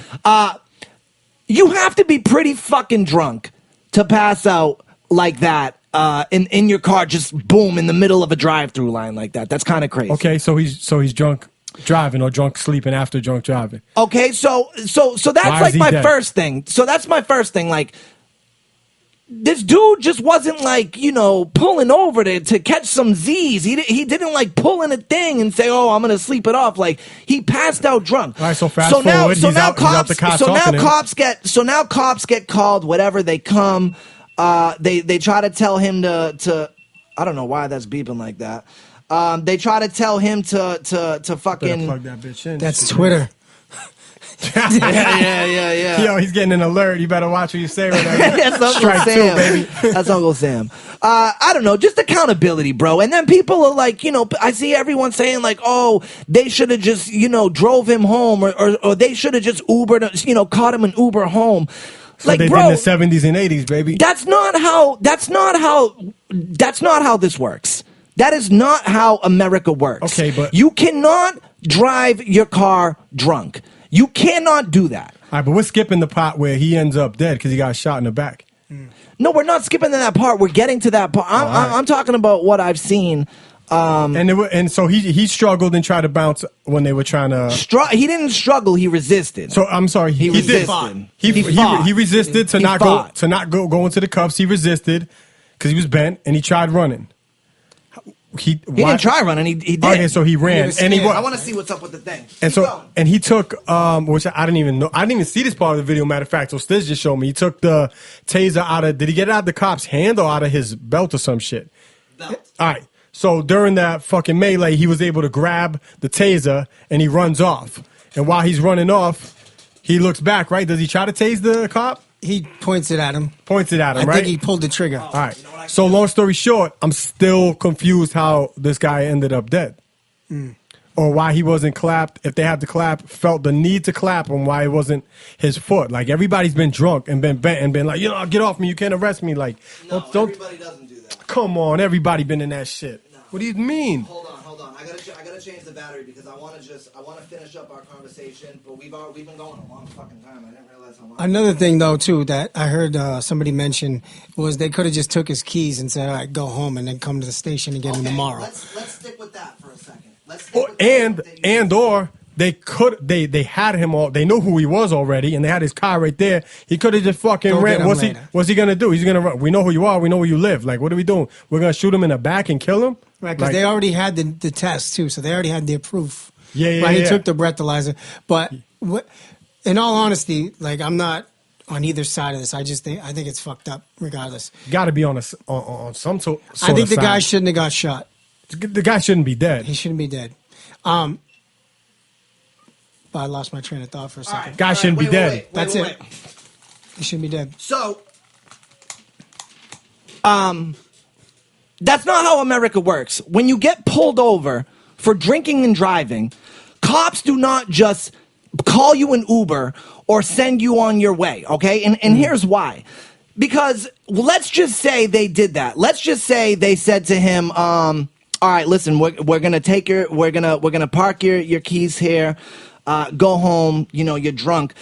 You have to be pretty fucking drunk to pass out like that in your car, just boom in the middle of a drive-through line like that. That's kind of crazy. Okay, so he's drunk driving or drunk sleeping after drunk driving. Okay, so that's like my first thing. So that's my first thing. Like, this dude just wasn't like, pulling over to catch some Z's. He didn't like pull in a thing and say, "Oh, I'm gonna sleep it off." Like, he passed out drunk. All right, so fast forward. He's out the cops. So now cops get called. Whatever, they come. They try to tell him to. I don't know why that's beeping like that. They try to tell him to fucking plug that bitch in. That's Twitter. Yeah. Yo, he's getting an alert. You better watch what you say right now. That's Uncle Sam. Baby. That's Uncle Sam. I don't know, just accountability, bro. And then people are like, I see everyone saying like, oh, they should have just, drove him home or they should have just Ubered, caught him an Uber home. So like, they did in the 70s and 80s, baby. That's not how this works. That is not how America works. Okay, but you cannot drive your car drunk. You cannot do that. All right, but we're skipping the part where he ends up dead because he got shot in the back. No, we're not skipping to that part. We're getting to that part. I'm talking about what I've seen. And so he struggled and tried to bounce when they were trying to. He didn't struggle. He resisted. So I'm sorry. He resisted. He resisted to not go into the cuffs. He resisted because he was bent and he tried running. He didn't try running. He did. Okay, so he ran I want to see what's up with the thing. And he took which I didn't even know. I didn't even see this part of the video. Matter of fact, so Stiz just showed me. He took the taser out of. Did he get it out of the cop's hand or out of his belt or some shit? Belt. All right. So during that fucking melee, he was able to grab the taser and he runs off. And while he's running off, he looks back. Right? Does he try to tase the cop? He points it at him. Points it at him, I right? think he pulled the trigger. All right. So long story short, I'm still confused how this guy ended up dead. Or why he wasn't clapped. If they had to clap, felt the need to clap him, why it wasn't his foot. Like, everybody's been drunk and been bent and been like, get off me, you can't arrest me. Like, don't everybody doesn't do that. Come on, everybody been in that shit. No. What do you mean? Hold on. I gotta change the battery because I want to finish up our conversation. But we've been going a long fucking time. I didn't realize how long. Another thing though too that I heard somebody mention was they could have just took his keys and said, "All right, go home," and then come to the station and get him tomorrow. Let's stick with that for a second. They had him all. They knew who he was already, and they had his car right there. He could have just fucking ran. What's he gonna do? He's gonna run. We know who you are. We know where you live. Like, what are we doing? We're gonna shoot him in the back and kill him? Right, because they already had the test too, so they already had their proof. Yeah. He took the breathalyzer, but in all honesty, like, I'm not on either side of this. I think it's fucked up. Regardless, got to be on some sort. I think the guy shouldn't have got shot. The guy shouldn't be dead. He shouldn't be dead. But I lost my train of thought for a second. Guy shouldn't be dead. That's it. He shouldn't be dead. So, that's not how America works. When you get pulled over for drinking and driving, cops do not just call you an Uber or send you on your way, okay? And here's why. Because let's just say they did that. Let's just say they said to him, all right, listen, we're gonna park your keys here, go home, you're drunk.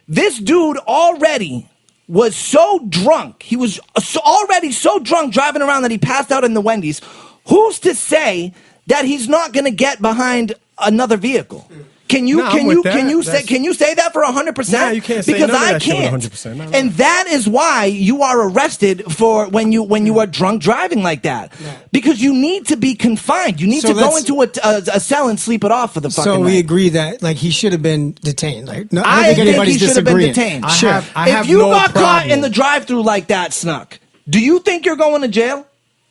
This dude already was so drunk. He was already so drunk driving around that he passed out in the Wendy's. Who's to say that he's not going to get behind another vehicle? Can you say that for 100%? Nah, you can't say because none of I that shit can't. with 100%. No. And that is why you are arrested for when you are drunk driving like that. Yeah. Because you need to be confined. You need to go into a cell and sleep it off for the fucking night. So we agree that he should have been detained. Like, no, I think he should have been detained. Sure. If you got caught in the drive-thru like that, Snuk, do you think you're going to jail?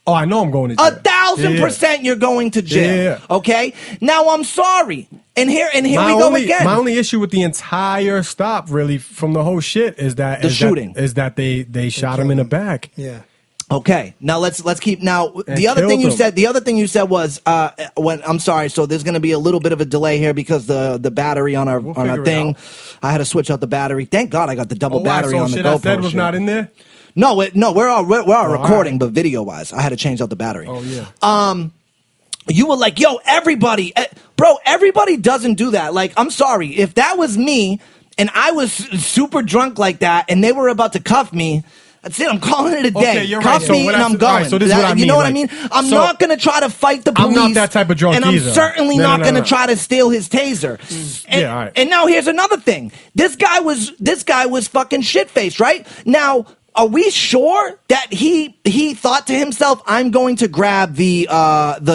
Oh, I know I'm going to jail. 1,000% you're going to jail. Yeah. Okay? Now, I'm sorry. And here we go again. My only issue with the entire stop, really, from the whole shit, is that they shot him in the back. Yeah. Okay. Now let's keep. Now the other thing you said was when I'm sorry. So there's going to be a little bit of a delay here because the battery on our thing. I had to switch out the battery. Thank God I got the double battery on the GoPro. I said was not in there. No, we're all recording, but video wise, I had to change out the battery. Oh yeah. You were like, yo, everybody, bro, everybody doesn't do that. Like, I'm sorry. If that was me and I was super drunk like that and they were about to cuff me, that's it. I'm calling it a day. Okay, you're cuff right. me and I'm going. Right, so this is what I mean. You know what I mean? I'm not going to try to fight the police. I'm not that type of drunk and either. I'm certainly not going to try to steal his taser. And, all right. And now here's another thing. This guy was fucking shit-faced, right? Now, are we sure that he thought to himself, I'm going to grab the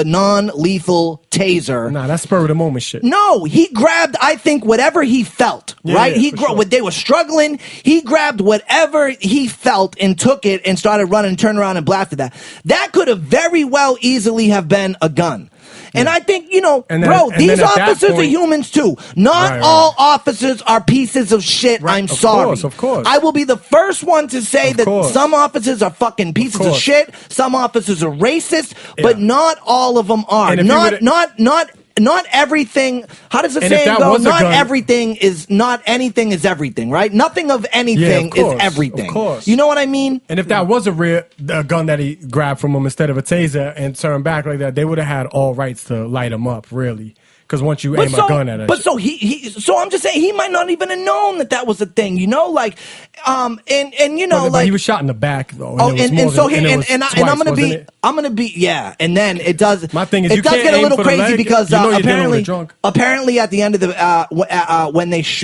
non-lethal taser? Nah, that's spur of the moment shit. No, he grabbed, I think, whatever he felt, right? Yeah, they were struggling. He grabbed whatever he felt and took it and started running, turned around and blasted that. That could have very well easily have been a gun. And I think, these officers are humans too. Not all officers are pieces of shit. Right. I'm sorry. Of course. I will be the first one to say that some officers are fucking pieces of shit. Some officers are racist, but not all of them are. Not not everything. How does the And if saying that go? was a Not gun- everything is not anything is everything, right? Nothing of anything Yeah, of course, is everything. of course. You know what I mean? And if that was a gun that he grabbed from him instead of a taser and turned back like that, they would have had all rights to light him up, really. Because once you aim a gun at it. But so so I'm just saying he might not even have known that was a thing, you know, like, and you know, but like he was shot in the back though. Oh, and so here, and I'm gonna gonna be, yeah, and then it does. My thing is, it you does can't get a aim little for the crazy leg. because You know you're dealing with a apparently drunk. at the end of the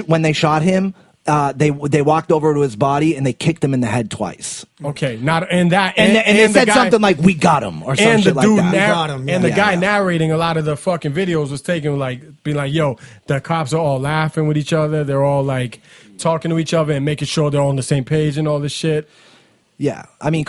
when they shot him, they walked over to his body and they kicked him in the head twice. Okay, not and that And they said guy, something like "We got him" or some and shit the like dude that. got him, and the yeah. guy narrating a lot of the fucking videos was taking being like, yo, the cops are all laughing with each other. They're all like talking to each other and making sure they're on the same page and all this shit. Yeah, I mean,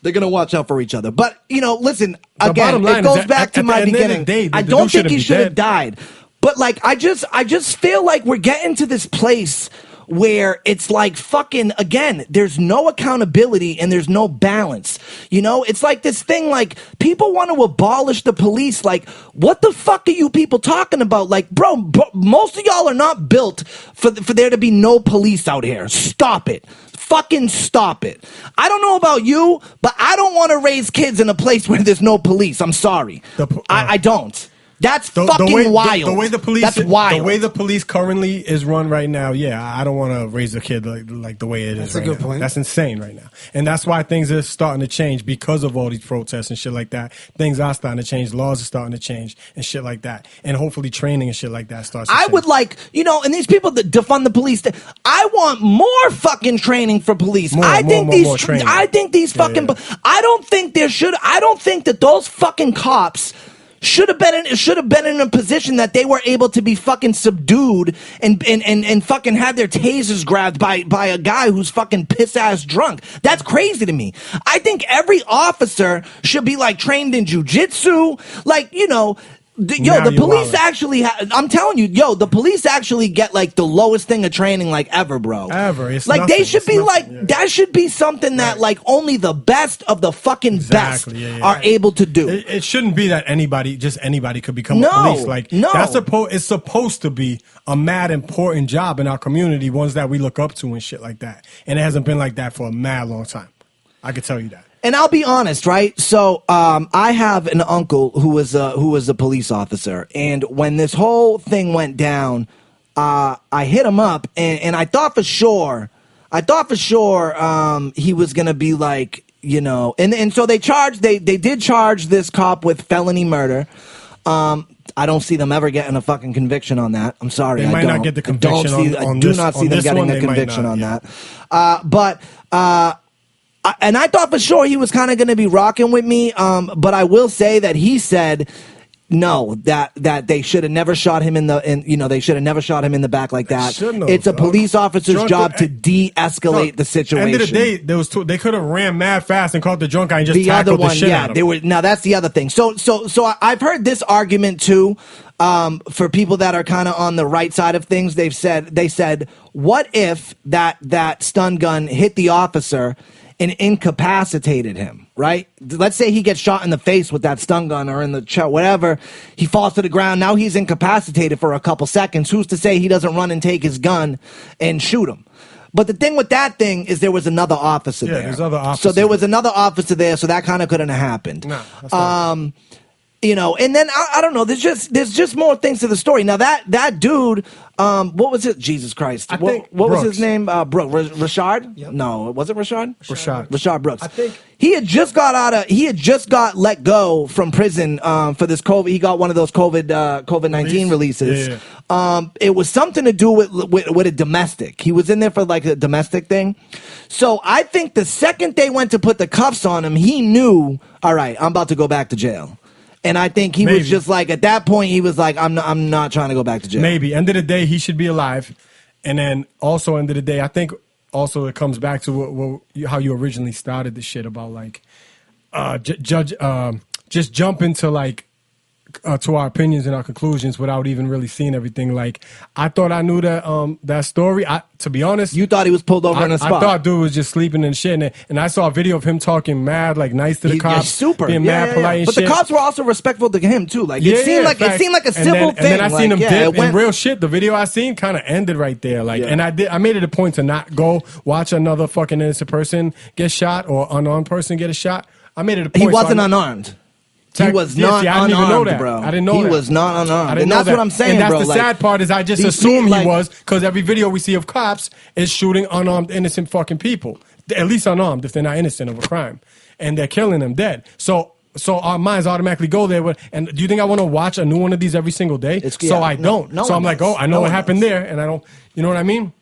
they're gonna watch out for each other. But you know, listen, The again, bottom line it is goes that back to at my the end of the beginning. day, the I dude don't think shouldn't he be should have dead. died. But like, I just feel like we're getting to this place where it's like fucking, again, there's no accountability and there's no balance. You know, it's like this thing, like people want to abolish the police. Like, what the fuck are you people talking about? Like, bro, most of y'all are not built for there to be no police out here. Stop it. Fucking stop it. I don't know about you, but I don't want to raise kids in a place where there's no police. I'm sorry. I don't. That's fucking wild. The way the police, that's wild. The way the police currently is run right now, yeah, I don't want to raise a kid like the way it is. That's a right good now. point. That's insane right now, and that's why things are starting to change because of all these protests and shit like that. Things are starting to change. Laws are starting to change and shit like that, and hopefully training and shit like that starts. To change. would like, you know, and these people that defund the police, I want more fucking training for police. I think these fucking. Yeah. I don't think that those fucking cops should have been in a position that they were able to be fucking subdued and fucking have their tasers grabbed by a guy who's fucking piss ass drunk. That's crazy to me. I think every officer should be like trained in jujitsu, like, you know. The police actually, I'm telling you, the police actually get like the lowest thing of training like ever, bro. Ever. It's like nothing. they should It's be nothing. like, Yeah. that should be something that like only the best of the fucking best are able to do. It shouldn't be that anybody could become No, a police. Like no. it's supposed to be a mad important job in our community, ones that we look up to and shit like that. And it hasn't been like that for a mad long time. I can tell you that. And I'll be honest, right? So I have an uncle who was a police officer, and when this whole thing went down, I hit him up, and I thought for sure he was gonna be like, you know, and so they did charge this cop with felony murder. I don't see them ever getting a fucking conviction on that. I'm sorry, They might not get the conviction I do not see them getting a conviction on that. But and I thought for sure he was kind of going to be rocking with me. But I will say that he said no, that they should have never shot him they should have never shot him in the back like that. It's a police officer's job to de-escalate the situation. End of the day, they could have ran mad fast and caught the drunk guy and just the tackled other one, the shit out of him. Now that's the other thing. So I've heard this argument too. For people that are kind of on the right side of things, they said, what if that stun gun hit the officer and incapacitated him, right? Let's say he gets shot in the face with that stun gun or in the chest, whatever. He falls to the ground. Now he's incapacitated for a couple seconds. Who's to say he doesn't run and take his gun and shoot him? But the thing with that thing is there was another officer there. There's other officers. So there was another officer there, so that kind of couldn't have happened. No, that's not. You know, and then I don't know. There's just more things to the story. Now that dude, what was it? Jesus Christ! What was his name? Rayshard? Yep. No, was it Rayshard? Rayshard Brooks. I think he had just got let go from prison for this COVID. He got one of those COVID-19 releases. Yeah. It was something to do with a domestic. He was in there for like a domestic thing. So I think the second they went to put the cuffs on him, he knew, all right, I'm about to go back to jail. And I think he was just like, at that point, he was like, I'm not trying to go back to jail. Maybe. End of the day, he should be alive. And then also, end of the day, I think also it comes back to how you originally started the shit about like, just jump into like to our opinions and our conclusions without even really seeing everything. Like, I thought I knew that that story. To be honest, you thought he was pulled over on the spot. I thought dude was just sleeping and shit. And I saw a video of him talking mad, like nice to the cops, super, being mad, polite, and but shit. the cops were also respectful to him too. Like it seemed like a civil thing. And then I seen him dip and real shit. The video I seen kind of ended right there. Like, and I made it a point to not go watch another fucking innocent person get shot or unarmed person get a shot. I made it a point. He wasn't unarmed. He was not unarmed, bro. I didn't know that. He was not unarmed. And that's that. what I'm saying, and that's bro. the like, sad part is I just assume he was, because every video we see of cops is shooting unarmed, innocent fucking people. At least unarmed if they're not innocent of a crime. And they're killing them dead. So our minds automatically go there. And do you think I want to watch a new one of these every single day? I don't. So I'm like, I know what happened there. And I don't, you know what I mean?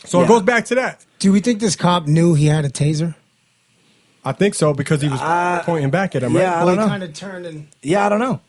So it goes back to that. Do we think this cop knew he had a taser? I think so, because he was pointing back at him, right? Yeah, I don't know. He kind of turned and... Yeah, I don't know.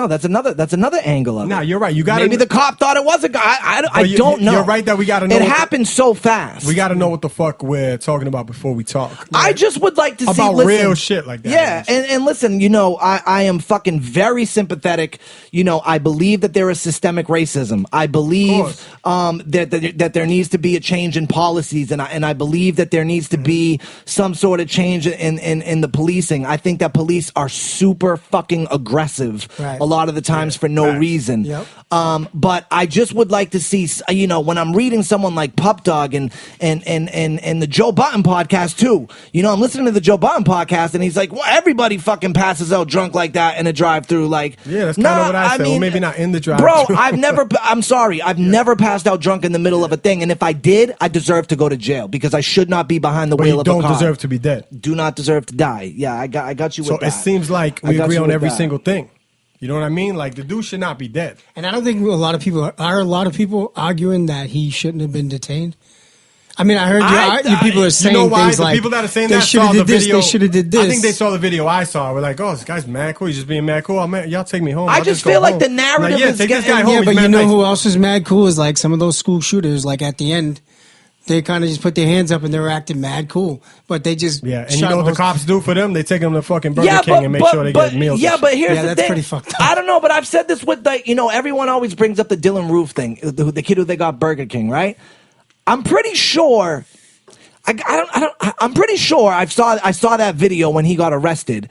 That's another angle of it. Nah, you're right. You got maybe the cop thought it was a guy. I don't know. You're right that we got to know. It happened so fast. We got to know what the fuck we're talking about before we talk. Right? I just would like to see about real shit like that. Yeah, and listen, I am fucking very sympathetic. I believe that there is systemic racism. I believe that there needs to be a change in policies, and I believe that there needs to be some sort of change in the policing. I think that police are super fucking aggressive. Right. A lot of the times for no reason. Yep. But I just would like to see, when I'm reading someone like Pup Dog and the Joe Button podcast too. I'm listening to the Joe Button podcast and he's like, well, everybody fucking passes out drunk like that in a drive-through. Like, yeah, that's kind of what I said. Well, maybe not in the drive-through. Bro, I'm sorry. I've never passed out drunk in the middle of a thing. And if I did, I deserve to go to jail because I should not be behind the wheel of a car. You don't deserve to be dead. Do not deserve to die. Yeah, I got you with that. So it seems like we agree on every single thing. You know what I mean? Like, the dude should not be dead. And I don't think a lot of people arguing that he shouldn't have been detained. I mean, I heard you people are saying things the like, people that are saying they that saw the video. They should have did this. I think they saw the video I saw. We're like, oh, this guy's mad cool. He's just being mad cool. Y'all take me home. I just feel like the narrative is take this guy getting... home. Yeah, but you know who else is mad cool is like some of those school shooters, like at the end. They kind of just put their hands up and they were acting mad cool, but they just and you know what the cops do for them? They take them to fucking Burger King and make sure they get meals. Yeah, but here's the that's thing. Pretty fucked up. I don't know, but I've said this with everyone always brings up the Dylan Roof thing, the kid who they got Burger King, right? I'm pretty sure. I'm pretty sure I saw that video when he got arrested.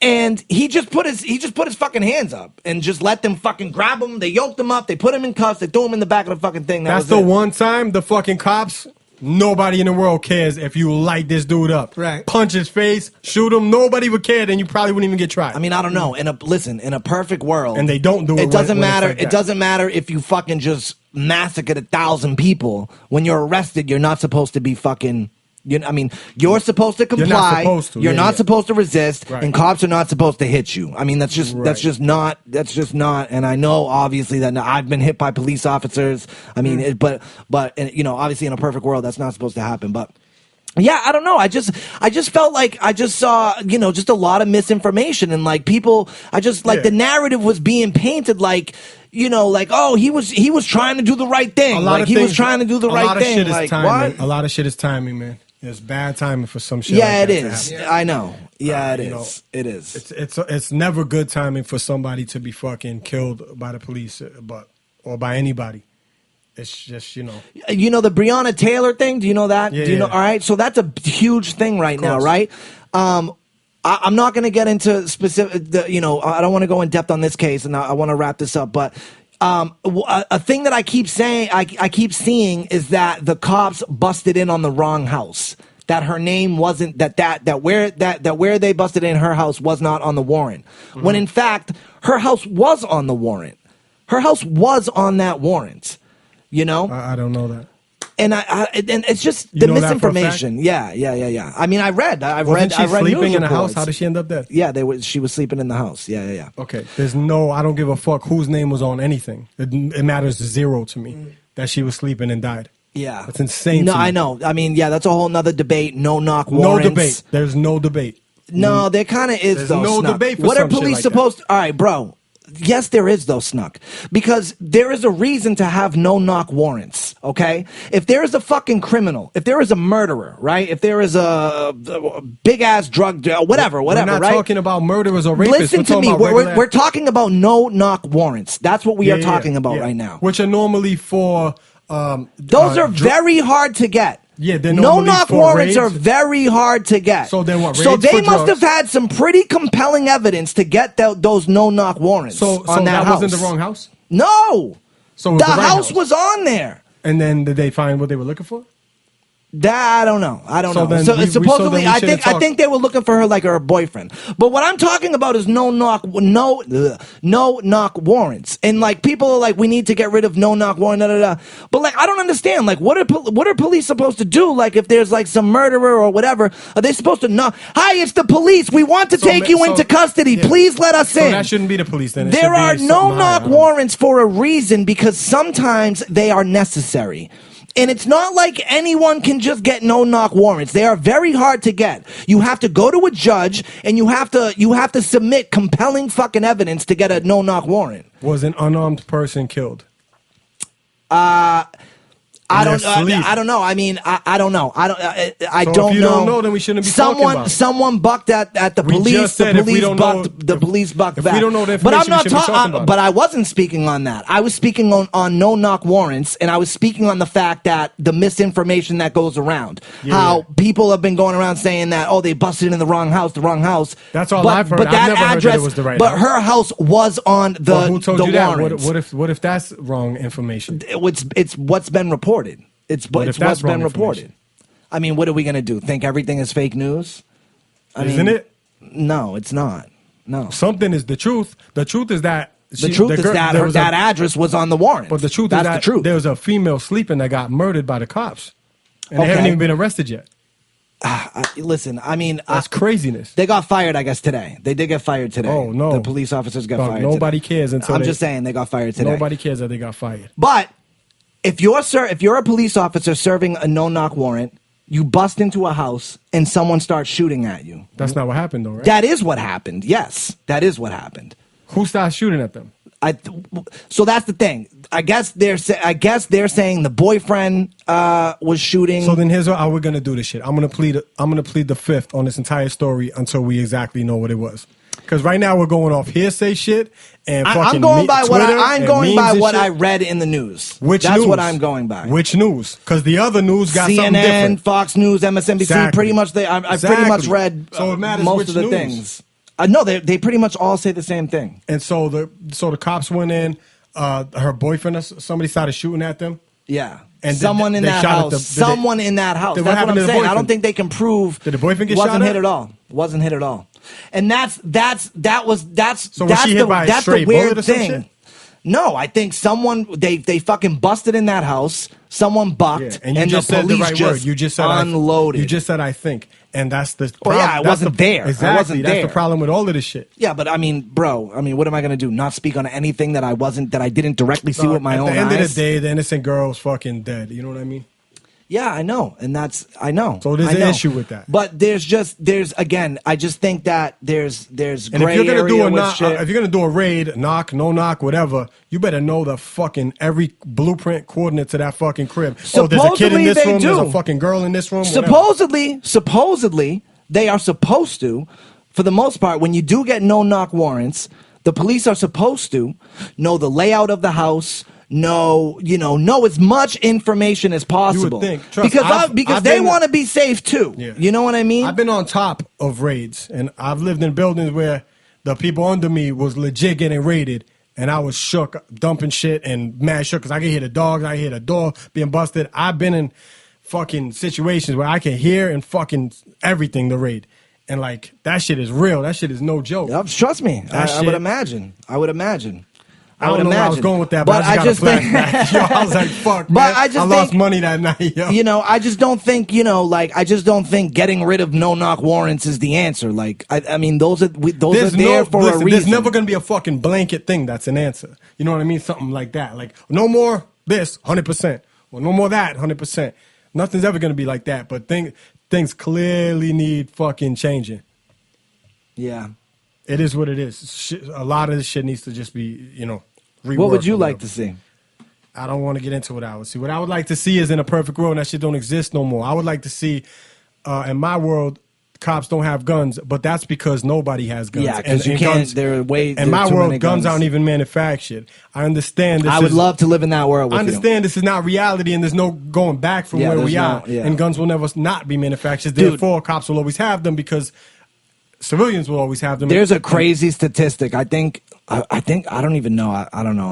And he just put his fucking hands up and just let them fucking grab him. They yoked him up. They put him in cuffs. They threw him in the back of the fucking thing. That's the one time the fucking cops. Nobody in the world cares if you light this dude up. Right. Punch his face, shoot him. Nobody would care. Then you probably wouldn't even get tried. I mean, I don't know. In a perfect world, and they don't do it. It doesn't matter. It doesn't matter if you fucking just massacred 1,000 people. When you're arrested, you're not supposed to be fucking. You're supposed to comply. You're not supposed to resist, and cops are not supposed to hit you. I mean, that's just not. And I know obviously that I've been hit by police officers. I mean, but obviously in a perfect world that's not supposed to happen. But yeah, I don't know. I just felt like I just saw just a lot of misinformation and like people. The narrative was being painted like. Oh, he was trying to do the right thing. Like he was trying to do the right thing. Like what? A lot of shit is timing, man. It's bad timing for some shit. Yeah, like it is. I know. Yeah, it is. It is. It's never good timing for somebody to be fucking killed by the police, or by anybody. It's just the Breonna Taylor thing. Do you know that? Yeah, do you know? All right, so that's a huge thing right now, right? I'm not going to get into specific. I don't want to go in depth on this case, and I want to wrap this up. But a thing that I keep saying, I keep seeing is that the cops busted in on the wrong house. That her name wasn't that where they busted in her house was not on the warrant. Mm-hmm. When in fact her house was on the warrant. Her house was on that warrant. I don't know that. And and it's just the misinformation. Yeah. I mean, I read sleeping in the house. How did she end up dead? Yeah, she was sleeping in the house. Yeah. Okay. I don't give a fuck whose name was on anything. It matters zero to me that she was sleeping and died. Yeah. That's insane. No, I know. I mean, yeah, that's a whole nother debate. No knock warrants. No debate. There's no debate. No, there kind of is. There's though. no Snuk. debate for what some are police shit like supposed to? All right, bro. Yes, there is though, Snuk, because there is a reason to have no knock warrants. Okay, if there is a fucking criminal, if there is a murderer, right? If there is a big ass drug, whatever, We're not right? talking about murderers or rapists. Listen to me. We're talking about no knock warrants. That's what we are talking about right now. Which are normally for. Those are very hard to get. Yeah, they're no knock warrants raids. are very hard to get. So then what? So Raids they for must drugs? have had some pretty compelling evidence to get those no knock warrants. So on that house. wasn't the wrong house. No. So it was the the right house was on there. And then did they find what they were looking for? That I don't know. I don't So know. then So we- supposedly, so then we I think they were looking for her like her boyfriend. But what I'm talking about is no knock warrants. And like people are like, we need to get rid of no knock warrant. Da, da, da. But like, I don't understand. Like, what are police supposed to do? Like, if there's like some murderer or whatever, are they supposed to knock? Hi, it's the police. We want to take you into custody. yeah. Please let us So in. that shouldn't be the police then. It There should be are something no higher. knock I don't know. warrants for a reason because sometimes they are necessary. And it's not like anyone can just get no knock warrants. They are very hard to get. You have to go to a judge and you have to submit compelling fucking evidence to get a no knock warrant. Was an unarmed person killed? I don't know. I mean, I don't know. I So don't if know. you don't know, then we shouldn't be talking about it. Someone bucked at the We police. just The said if we police don't know- bucked. The police bucked if back. we don't know the but I'm information, not we shouldn't be talking talking. about But it. I wasn't speaking on that. I was speaking on no knock warrants, and I was speaking on the fact that the misinformation that goes around. How people have been going around saying that they busted in the wrong house. That's all but, I've heard. But I've that never heard that address, it was the right but house. her house was on the Well, who told the you that? warrants. What if that's wrong information? It's what's been reported. It's if what's that's been wrong reported. information? I mean, what are we gonna do? Think everything is fake news? Isn't it? No, it's not. No. Something is the truth. The truth is that The truth is that that address was on the warrant. But the truth That's is that the truth. there was a female sleeping that got murdered by the cops, and they Okay. haven't even been arrested yet. Listen, I mean, That's craziness. they got fired, I guess, today. They did get fired today. Oh, no. The police officers got Dog, fired. nobody today. cares until I'm they- just saying they got fired today. Nobody cares that they got fired. But if you're a police officer serving a no knock warrant, you bust into a house and someone starts shooting at you. That's not what happened, though, right? That is what happened. Yes, that is what happened. Who started shooting at them? So that's the thing. I guess they're saying the boyfriend was shooting. So then here's how we're gonna do this shit. I'm gonna plead the fifth on this entire story until we exactly know what it was. Because right now we're going off hearsay shit and fucking I'm going by what Twitter I'm and going by memes and what shit. I read in the news. Which That's news? what I'm going by. Which news? Because the other news got something CNN, different. Fox News, MSNBC. Exactly. Pretty much, I pretty much Exactly. read So it matters most which of the news. things. No, they pretty much all say the same thing. And so the cops went in. Her boyfriend or somebody started shooting at them. Yeah. And someone in they that shot at house. the- did they- Someone in that house. Did what That's what happened I'm to the saying. I don't boyfriend? think they can prove. Did the boyfriend get wasn't shot hit at? at all. Wasn't hit at all. And that's So was that's she hit by a that's stray the weird bullet or some thing. shit? No, I think someone they fucking busted in that house. Someone bucked, Yeah, and you just the said the police right just word. You just said unloaded. You just said I think, and that's the. Well, yeah, I that's wasn't there. I Exactly, wasn't that's there. the problem with all of this shit. Yeah, but I mean, bro, what am I gonna do? Not speak on anything that I didn't directly see with my own eyes? At the end of the day, the innocent girl's fucking dead. You know what I mean? Yeah, I know, and I know. So there's I an know. issue with that. But again, I just think that there's And gray if you're gonna do area a with shit. if you're gonna do a raid, knock, no knock, whatever, you better know the fucking every blueprint coordinate to that fucking crib. There's a kid in Supposedly this they room. There's do. a fucking girl in this room. whatever. Supposedly, they are supposed to, for the most part, when you do get no knock warrants, the police are supposed to know the layout of the house. Know as much information as possible. think. Trust, because I've they been- want to be safe too. Yeah. You know what I mean? I've been on top of raids, and I've lived in buildings where the people under me was legit getting raided, and I was shook, dumping shit and mad shook because I could hear the dogs, I hear the door being busted. I've been in fucking situations where I can hear and fucking everything the raid. And like that shit is real. That shit is no joke. Yep, trust me. I shit- would imagine. I would imagine. I don't know where I was going with that, but I just got a flashback. Yo, I was like, fuck, But man. I just lost think- money that night, yo. I just don't think, I just don't think getting rid of no knock warrants is the answer. Like, I mean, those are there for a reason. There's never going to be a fucking blanket thing that's an answer. You know what I mean? Something like that. Like, no more this, 100%. Or no more that, 100%. Nothing's ever going to be like that. But things clearly need fucking changing. Yeah. It is what it is. A lot of this shit needs to just be, reworked. What would you or like whatever. to see? I don't want to get into what I would see. What I would like to see is in a perfect world, and that shit don't exist no more. I would like to see, in my world, cops don't have guns, but that's because nobody has guns. Yeah, because you can't. Guns, There are way. in my world, guns aren't even manufactured. I understand. This I would love to live in that world. With I understand this is not reality, and there's no going back from where we are. And guns will never not be manufactured. Therefore, cops will always have them because civilians will always have them. There's a crazy statistic. I think I don't even know. I don't know.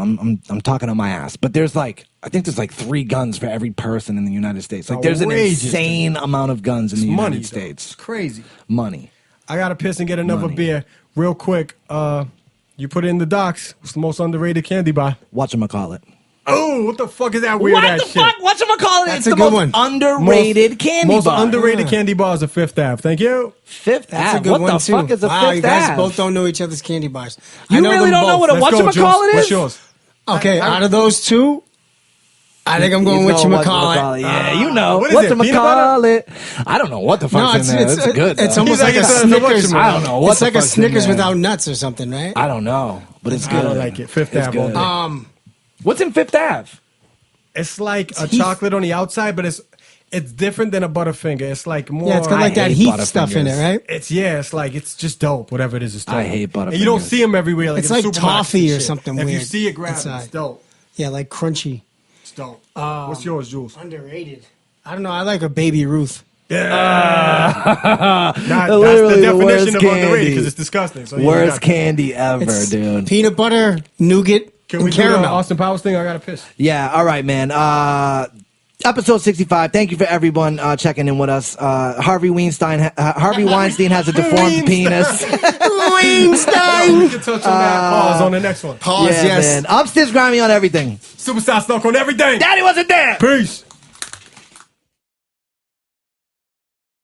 I'm talking on my ass. But there's like, I think there's like 3 guns for every person in the United States. Like there's an insane amount of guns in the United States. It's crazy. Money. I gotta piss and get another beer real quick. You put it in the docs. What's the most underrated candy bar? Whatchamacallit. Oh, what the fuck is that weird ass shit? What the fuck? Whatchamacallit? That's It's a the good most one. underrated candy Most bar. underrated candy bars are Fifth Ave. Thank you. Fifth That's Ave. a good What one the too. fuck is a wow, Fifth you guys Ave? both don't know each other's candy bars. You I know really them don't know both. what a Let's go, whatchamacallit Jules. is? What's yours? Okay, out of those two, I think I'm going with whatchamacallit. Yeah, you know. What is it, peanut Whatchamacallit. I don't know what the fuck's in there. It's good. It's though. almost He's like a like, Snickers. I don't know what It's the like a fuck's in Snickers there. without nuts or something, right? I don't know, but it's good. I don't like it. Fifth It's Ave all good. day. What's in Fifth Ave? It's like a chocolate on the outside, but it's different than a Butterfinger. It's like more. Yeah, it's got like that hate heat stuff in it, Butterfingers. right? It's just dope. Whatever it is, it's dope. I hate And you don't Butterfingers. see them everywhere. Like It's in like supermarkets toffee and or shit. something If you weird see it, grab it. inside. It's dope. Yeah, like crunchy. It's dope. What's yours, Jules? Underrated. I don't know. I like a Baby Ruth. Yeah. That's Literally the the worst definition of candy. underrated because it's disgusting. So you Worst got- candy ever, It's dude. peanut butter, nougat, Can and we do the caramel. Austin Powers thing? I gotta piss. Yeah, all right, man. Episode 65. Thank you for everyone checking in with us. Harvey Weinstein has a deformed penis. Weinstein. We can touch on that. Pause on the next one. Pause, Yeah, yes. man. I'm Stiz Grimey on everything. Superstar Snuk on everything. Daddy wasn't there. Peace.